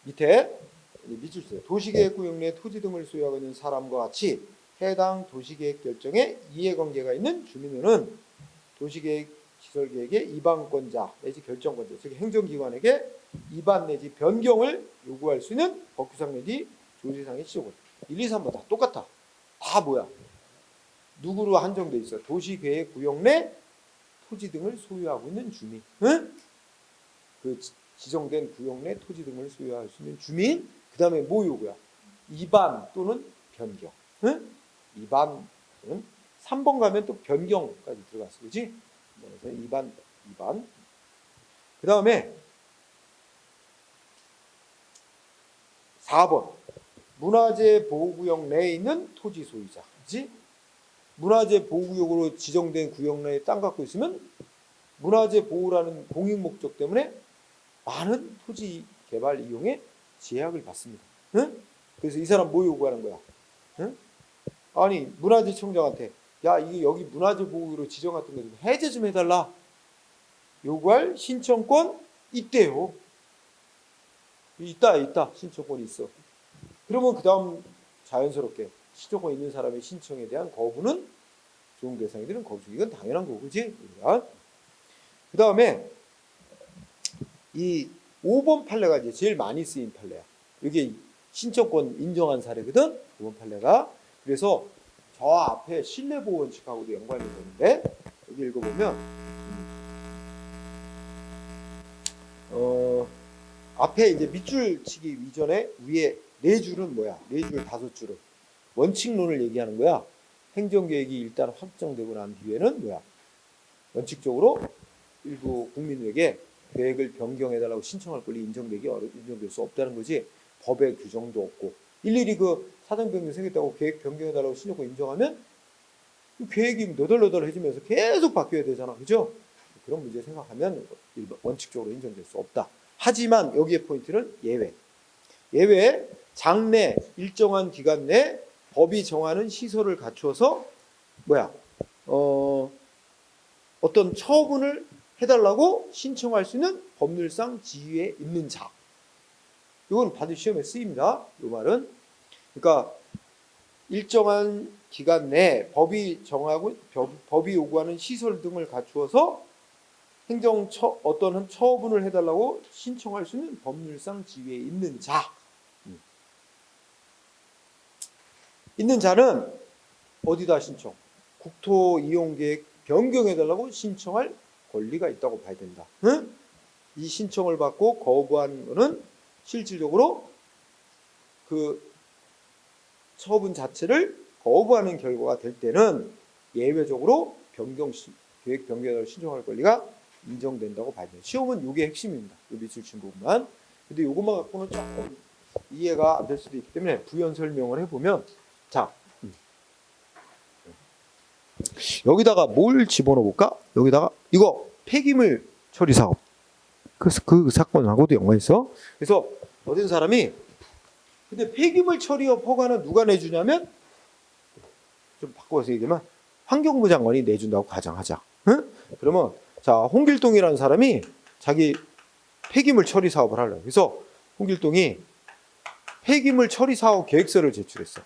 밑에 밑줄 주세요. 도시계획 구역 내 토지 등을 소유하고 있는 사람과 같이 해당 도시계획 결정에 이해관계가 있는 주민은 도시계획 시설계획의 이반권자 내지 결정권자, 즉 행정기관에게 이반 내지 변경을 요구할 수 있는 법규상 내지 조례상의 시효권. 1, 2, 3번 다 똑같아. 다 뭐야? 누구로 한정돼 있어? 도시계획 구역 내 토지 등을 소유하고 있는 주민. 응? 그 지정된 구역 내 토지 등을 소유할 수 있는 주민. 그 다음에 뭐 요구야? 이반 또는 변경. 응? 이반 또는 3번 가면 또 변경까지 들어갔어. 그렇지? 그래서 2반. 그 다음에 4번. 문화재 보호구역 내에 있는 토지 소유자. 그렇지? 문화재 보호구역으로 지정된 구역 내에 땅 갖고 있으면 문화재 보호라는 공익 목적 때문에 많은 토지 개발 이용에 제약을 받습니다. 응? 그래서 이 사람 뭐 요구하는 거야? 응? 아니 문화재청장한테 야 이게 여기 문화재 보호구역으로 지정했던 거 좀 해제 좀 해달라. 요구할 신청권 있대요. 있다. 신청권이 있어. 그러면 그 다음 자연스럽게 신청권 있는 사람의 신청에 대한 거부는 조정 대상이 되는 거부죠. 이건 당연한 거고, 그지? 그 다음에 이 5번 판례가 이제 제일 많이 쓰인 판례야. 이게 신청권 인정한 사례거든. 5번 판례가. 그래서 저 앞에 실내보호 원칙하고도 연관이 되는데 여기 읽어보면 앞에 이제 밑줄 치기 이전에 위에 네 줄은 뭐야? 네 줄, 다섯 줄은 원칙론을 얘기하는 거야. 행정계획이 일단 확정되고 난 뒤에는 뭐야? 원칙적으로 일부 국민에게 계획을 변경해달라고 신청할 권리 인정될 수 없다는 거지. 법에 규정도 없고 일일이 그 사정 변경 생겼다고 계획 변경해달라고 신청권 인정하면 계획이 너덜너덜해지면서 계속 바뀌어야 되잖아. 그죠? 그런 문제 생각하면 원칙적으로 인정될 수 없다. 하지만 여기에 포인트는 예외. 예외 장래 일정한 기간 내 법이 정하는 시설을 갖추어서 뭐야? 어떤 처분을 해달라고 신청할 수 있는 법률상 지위에 있는 자. 이건 반드시 시험에 쓰입니다. 이 말은. 그러니까 일정한 기간 내 법이 요구하는 시설 등을 갖추어서 어떤 처분을 해달라고 신청할 수 있는 법률상 지위에 있는 자. 있는 자는 어디다 신청? 국토 이용계획 변경해달라고 신청할 권리가 있다고 봐야 된다. 응? 이 신청을 받고 거부한 것은 실질적으로 그 처분 자체를 거부하는 결과가 될 때는 예외적으로 계획 변경을 신청할 권리가 인정된다고 봐야 돼요. 시험은 이게 핵심입니다. 이 밑줄 친 부분만. 근데 이것만 갖고는 조금 이해가 안 될 수도 있기 때문에 부연 설명을 해보면 자 여기다가 뭘 집어넣어 볼까? 여기다가 이거 폐기물 처리 사업 그 사건하고도 연관이 있어. 그래서 어떤 사람이 근데 폐기물 처리업 허가는 누가 내주냐면 좀 바꿔서 얘기하면 환경부 장관이 내준다고 가정하자. 응? 그러면 자 홍길동이라는 사람이 자기 폐기물 처리 사업을 하려고. 그래서 홍길동이 폐기물 처리 사업 계획서를 제출했어.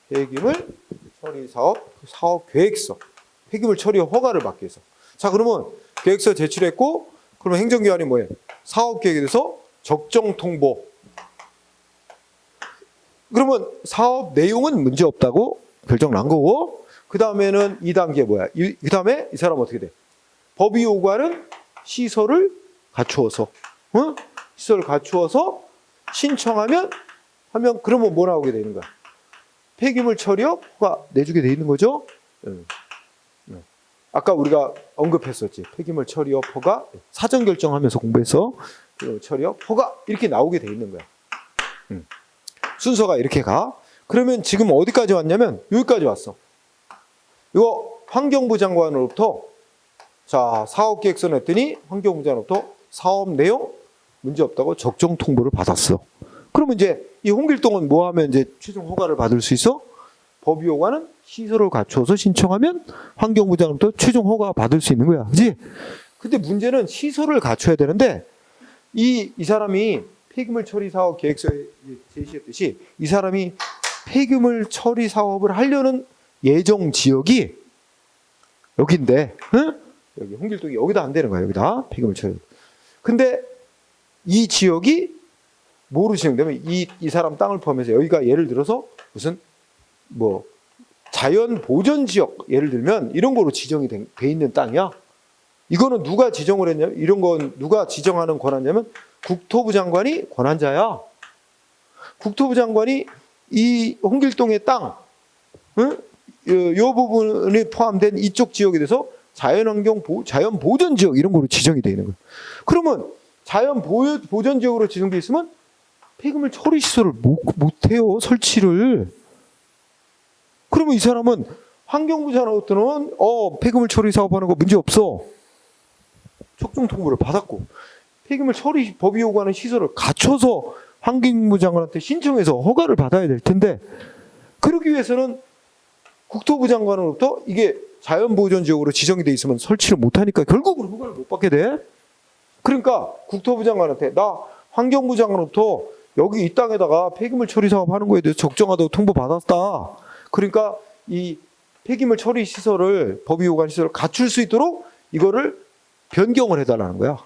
폐기물 처리 사업 계획서. 폐기물 처리 허가를 받기 위해서. 자, 그러면 계획서 제출했고, 그러면 행정기관이 뭐예요? 사업계획에 대해서 적정 통보. 그러면 사업 내용은 문제 없다고 결정 난 거고, 그 다음에는 2단계 뭐야? 그 다음에 이 사람 어떻게 돼? 법이 요구하는 시설을 갖추어서, 시설을 갖추어서 신청하면, 그러면 뭐 나오게 되는 거야? 폐기물 처리업 허가 내주게 돼 있는 거죠? 아까 우리가 언급했었지. 폐기물 처리업 허가, 사전 결정하면서 공부해서 처리업 허가 이렇게 나오게 돼 있는 거야. 순서가 이렇게 가. 그러면 지금 어디까지 왔냐면 여기까지 왔어. 이거 환경부 장관으로부터 자, 사업계획서 냈더니 환경부 장관으로부터 사업 내용 문제 없다고 적정 통보를 받았어. 그러면 이제 이 홍길동은 뭐 하면 이제 최종 허가를 받을 수 있어? 법이 요구하는 시설을 갖춰서 신청하면 환경부 장관으로부터 최종 허가 받을 수 있는 거야. 그지? 근데 문제는 시설을 갖춰야 되는데 이 사람이 폐기물 처리 사업 계획서에 제시했듯이 이 사람이 폐기물 처리 사업을 하려는 예정 지역이 여기인데, 여기 홍길동이 여기다 안 되는 거야. 여기다 폐기물 처리. 근데 이 지역이 뭐로 지정되면 이 사람 땅을 포함해서 여기가 예를 들어서 무슨 뭐 자연 보전 지역 예를 들면 이런 거로 지정이 돼 있는 땅이야. 이거는 누가 지정을 했냐? 이런 건 누가 지정하는 권한이냐면 국토부 장관이 권한자야. 국토부 장관이 이 홍길동의 땅, 요 부분이 포함된 이쪽 지역에 대해서 자연 보전 지역 이런 거로 지정이 돼 있는 거야. 그러면 자연 보전 지역으로 지정돼 있으면 폐기물 처리 시설을 못 해요, 설치를. 그러면 이 사람은 환경부 장관으로부터는 폐기물 처리 사업하는 거 문제 없어. 적정 통보를 받았고 폐기물 처리 법이 요구하는 시설을 갖춰서 환경부 장관한테 신청해서 허가를 받아야 될 텐데 그러기 위해서는 국토부 장관으로부터 이게 자연보전지역으로 지정이 돼 있으면 설치를 못하니까 결국은 허가를 못 받게 돼. 그러니까 국토부 장관한테 나 환경부 장관으로부터 여기 이 땅에다가 폐기물 처리 사업하는 거에 대해서 적정하다고 통보받았다. 그러니까 이 폐기물 처리 시설을 법이 요구하는 시설을 갖출 수 있도록 이거를 변경을 해달라는 거야.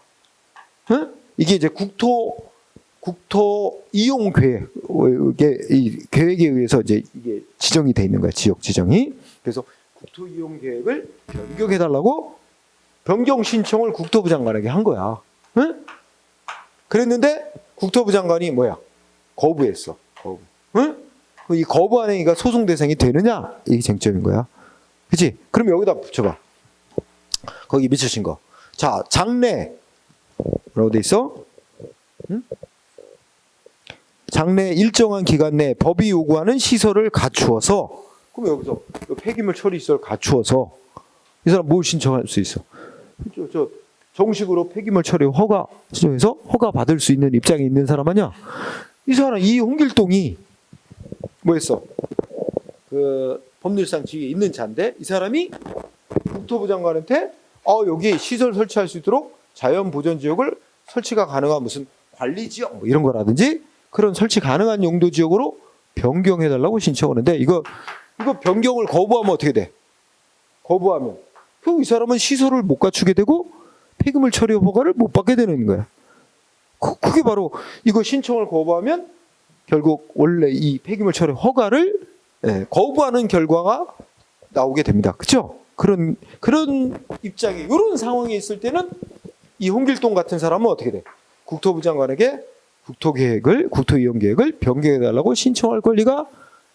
응? 이게 이제 국토 이용 계획, 이 계획에 의해서 이제 이게 지정이 돼 있는 거야. 지역 지정이. 그래서 국토 이용 계획을 변경해달라고 변경 신청을 국토부 장관에게 한 거야. 응? 그랬는데 국토부 장관이 뭐야? 거부했어. 거부. 응? 이 거부한 행위가 소송 대상이 되느냐? 이게 쟁점인 거야. 그치? 그럼 여기다 붙여봐. 거기 밑으신 거. 자, 장래. 뭐라고 돼 있어? 응? 장래 일정한 기간 내 법이 요구하는 시설을 갖추어서 그럼 여기서 폐기물 처리 시설 갖추어서 이 사람 뭘 신청할 수 있어? 정식으로 폐기물 처리 허가 신청해서 허가 받을 수 있는 입장에 있는 사람 아니야? 이 사람 이 홍길동이 뭐했어? 그 법률상 지위에 있는 자인데 이 사람이 국토부 장관한테 여기 시설 설치할 수 있도록 자연보전지역을 설치가 가능한 무슨 관리지역 뭐 이런 거라든지 그런 설치 가능한 용도 지역으로 변경해달라고 신청하는데 이거 변경을 거부하면 어떻게 돼? 거부하면 그럼 이 사람은 시설을 못 갖추게 되고 폐기물 처리 허가를 못 받게 되는 거야. 그게 바로 이거 신청을 거부하면 결국 원래 이 폐기물 처리 허가를 거부하는 결과가 나오게 됩니다. 그렇죠? 그런 입장에 이런 상황에 있을 때는 이 홍길동 같은 사람은 어떻게 돼? 국토부 장관에게 국토이용계획을 변경해달라고 신청할 권리가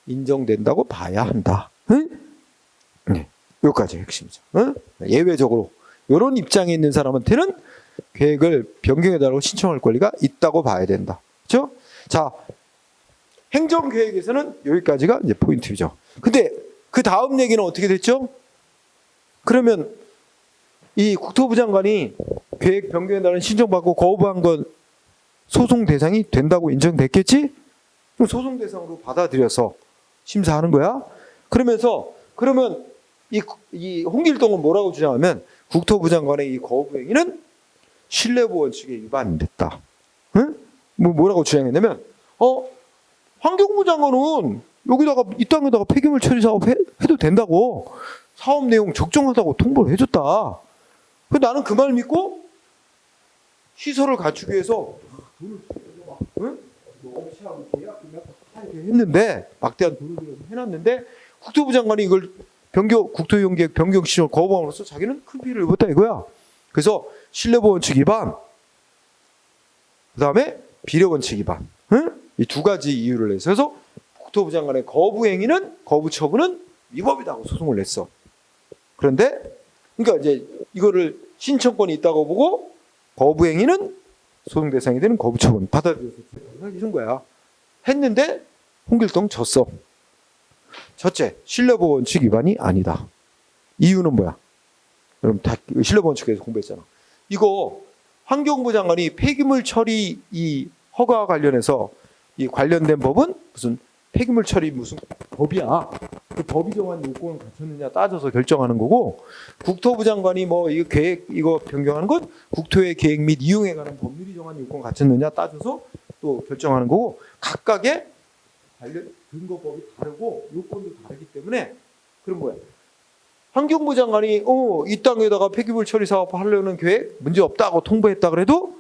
인정된다고 봐야 한다. 응? 네, 여기까지 핵심이죠. 응? 예외적으로 이런 입장에 있는 사람한테는 계획을 변경해달라고 신청할 권리가 있다고 봐야 된다. 그렇죠? 자, 행정계획에서는 여기까지가 이제 포인트죠. 근데 그 다음 얘기는 어떻게 됐죠? 그러면 이 국토부 장관이 계획 변경해달라는 신청받고 거부한 건 소송 대상이 된다고 인정됐겠지? 그럼 소송 대상으로 받아들여서 심사하는 거야. 그러면 이 홍길동은 뭐라고 주장하면 국토부 장관의 이 거부 행위는 신뢰보호 원칙에 위반됐다. 응? 뭐라고 주장했냐면 환경부 장관은 여기다가 이 땅에다가 폐기물 처리 사업 해도 된다고 사업 내용 적정하다고 통보를 해줬다. 나는 그 말 믿고 시설을 갖추기 위해서 돈을 들여서 막, 응? 업체하고 계약 이렇게 했는데 막대한 돈을 들여서 해놨는데 국토부 장관이 이걸 국토이용계획 변경 신청을 거부함으로써 자기는 큰 피해를 입었다 이거야. 그래서 신뢰보원칙 위반, 그 다음에 비례원칙 위반, 응? 이 두 가지 이유를 내서 그래서 국토부 장관의 거부 처분은 위법이라고 소송을 냈어. 그런데 그러니까 이제 이거를 신청권이 있다고 보고 거부 행위는 소송 대상이 되는 거부 처분 받아들여서 이런 거야. 했는데 홍길동 졌어. 첫째, 신뢰보원칙 위반이 아니다. 이유는 뭐야? 여러분 다 신뢰보원칙에서 공부했잖아. 이거 환경부 장관이 폐기물 처리 이 허가와 관련해서 이 관련된 법은 무슨 폐기물 처리 무슨 법이야. 그 법이 정한 요건을 갖췄느냐 따져서 결정하는 거고, 국토부 장관이 뭐 이거 계획 이거 변경하는 건 국토의 계획 및 이용에 관한 법률이 정한 요건 갖췄느냐 따져서 또 결정하는 거고, 각각의 관련 근거법이 다르고 요건도 다르기 때문에 그런 거야. 환경부 장관이 이 땅에다가 폐기물 처리 사업 하려는 계획 문제 없다고 통보했다 그래도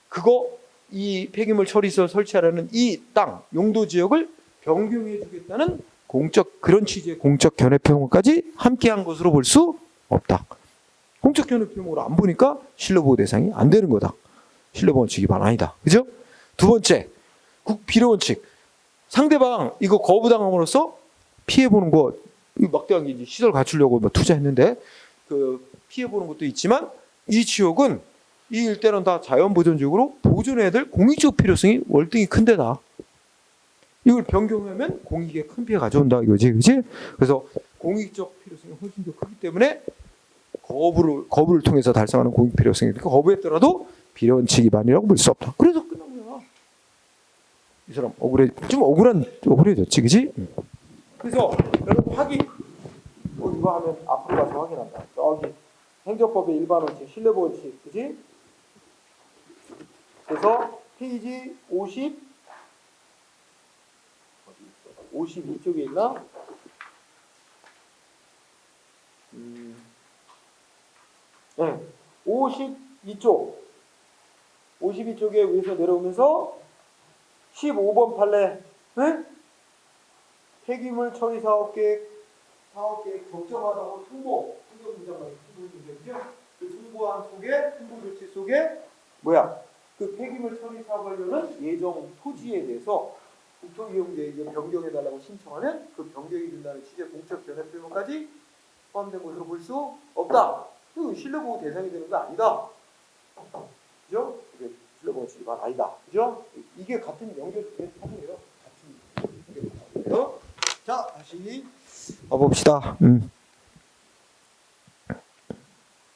그거 이 폐기물 처리시설 설치하려는 이 땅 용도 지역을 변경해 주겠다는 그런 취지의 공적 견해 표명까지 함께한 것으로 볼 수 없다. 공적 견해 표명으로 안 보니까 신뢰보호 대상이 안 되는 거다. 신뢰보원칙 위반 아니다. 그죠? 두 번째, 비례원칙. 상대방 이거 거부당함으로써 피해 보는 거 막대한 게 시설 갖추려고 뭐 투자했는데 그 피해 보는 것도 있지만 이 지역은 이 일대는 다 자연보존지역으로 보존해야 될 공익적 필요성이 월등히 큰 데다. 이걸 변경하면 공익에 큰 피해 가져온다 이거지, 그렇지? 그래서 공익적 필요성이 훨씬 더 크기 때문에 거부를 통해서 달성하는 공익 필요성이 그러니까 거부했더라도 비례원칙 위반이라고 볼 수 없다. 그래서 끝난 거야. 이 사람 좀 억울해졌지, 그렇지? 그래서 여러분 확인 이거 하면 앞으로 가서 확인한다. 저기 행정법의 일반원칙, 신뢰보원칙, 그렇지? 그래서 페이지 52쪽에 있나? 네, 52쪽에 위에서 내려오면서 15번 판례, 네? 폐기물 처리 사업계획 적정하다고 행정부 장관이 통보했는데, 그 통보한 속에 통보 조치 속에 뭐야? 그 폐기물 처리 사업하려는 예정 토지에 대해서 국토이용계획을 변경해달라고 신청하면 그 변경이 된다는 취지의 공적 견해 표명까지 포함된 것으로 볼 수 없다. 그 신뢰보호 대상이 되는 거 아니다. 그죠? 이게 신뢰보호칙 위반 아니다. 그죠? 이게 같은 연결된 사실이에요. 자, 다시 봅시다.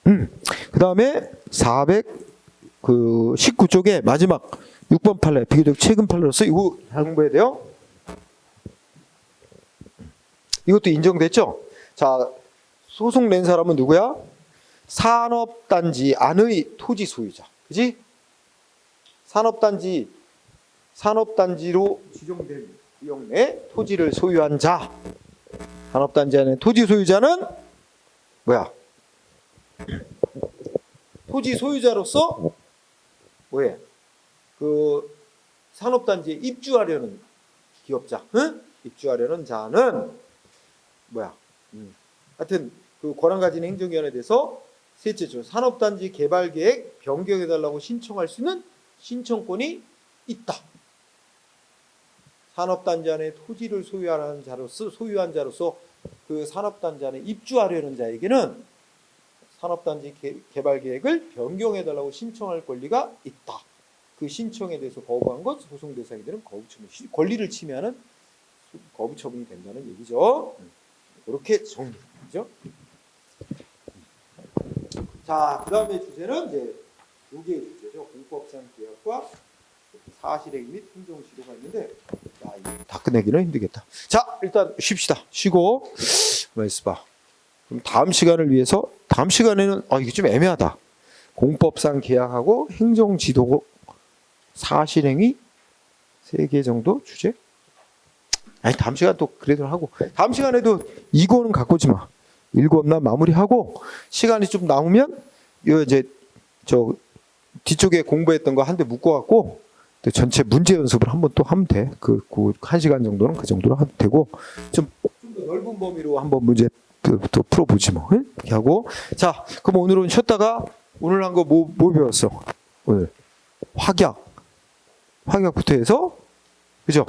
그 다음에 419쪽에 마지막 6번 판례, 비교적 최근 판례로서 이거 공부해야 돼요. 이것도 인정됐죠? 자, 소송 낸 사람은 누구야? 산업단지 안의 토지 소유자. 그지? 산업단지로 지정된 지역 내 토지를 소유한 자. 산업단지 안의 토지 소유자는 뭐야? 토지 소유자로서 뭐해? 그 산업단지에 입주하려는 기업자, 응? 입주하려는 자는 뭐야? 하여튼 그 권한 가진 행정기관에 대해서 셋째죠. 산업단지 개발계획 변경해달라고 신청할 수 있는 신청권이 있다. 산업단지 안에 토지를 소유한 자로서 그 산업단지 안에 입주하려는 자에게는 산업단지 개발계획을 변경해달라고 신청할 권리가 있다. 그 신청에 대해서 거부한 것 소송 대상이 되는 거부처분, 권리를 침해하는 거부처분이 된다는 얘기죠. 이렇게 정리죠. 자, 그 다음에 주제는 이제 두 개의 주제죠. 공법상 계약과 사실행위 및 행정지도가 있는데, 야, 이거 다 끝내기는 힘들겠다. 자, 일단 쉽시다. 쉬고 가만 있어봐. 그럼 다음 시간을 위해서 다음 시간에는 이게 좀 애매하다. 공법상 계약하고 행정지도 사실행위 3개 정도 주제? 아니, 다음 시간 또 그래도 하고, 다음 시간에도 이거는 갖고 오지 마. 읽어없나 마무리하고 시간이 좀 남으면 요 이제 저 뒤쪽에 공부했던 거 한 대 묶어갖고 전체 문제 연습을 한번 또 하면 돼. 그 1시간 정도는 그 정도로 하도 되고 좀 더 넓은 범위로 한번 문제 또 풀어보지 뭐. 응? 이렇게 하고 자 그럼 오늘은 쉬었다가 오늘 한 거 뭐 배웠어? 오늘 확약부터 해서 그죠?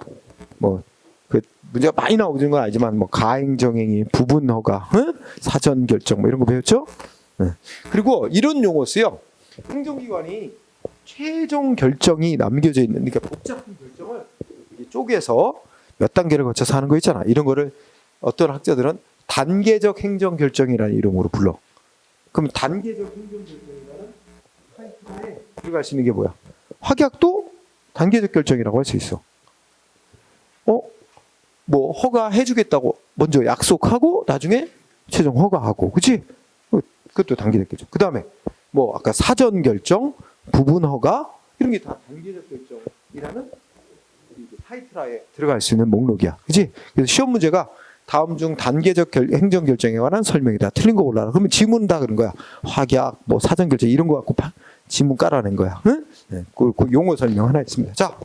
뭐 그 문제가 많이 나오는 건 아니지만 뭐 가행정행위, 부분허가, 응? 사전결정 뭐 이런 거 배웠죠? 응. 그리고 이런 용어 쓰요. 행정기관이 최종 결정이 남겨져 있는 그러니까 복잡한 결정을 쪼개서 몇 단계를 거쳐서 하는 거 있잖아. 이런 거를 어떤 학자들은 단계적 행정결정이라는 이름으로 불러. 그럼 단계적 행정결정이라는 타이틀에 들어갈 수 있는 게 뭐야? 확약도 단계적 결정이라고 할 수 있어. 뭐 허가해주겠다고 먼저 약속하고 나중에 최종 허가하고, 그렇지? 그것도 단계적 결정. 그 다음에 뭐 아까 사전 결정, 부분 허가 이런 게 다 단계적 결정이라는 타이틀하에 들어갈 수 있는 목록이야, 그렇지? 그래서 시험 문제가 다음 중 단계적 행정 결정에 관한 설명이다. 틀린 거 골라라. 그러면 지문은 다 그런 거야. 확약, 뭐 사전 결정 이런 거 갖고 지문 깔아낸 거야. 응? 네, 그 용어 설명 하나 있습니다. 자.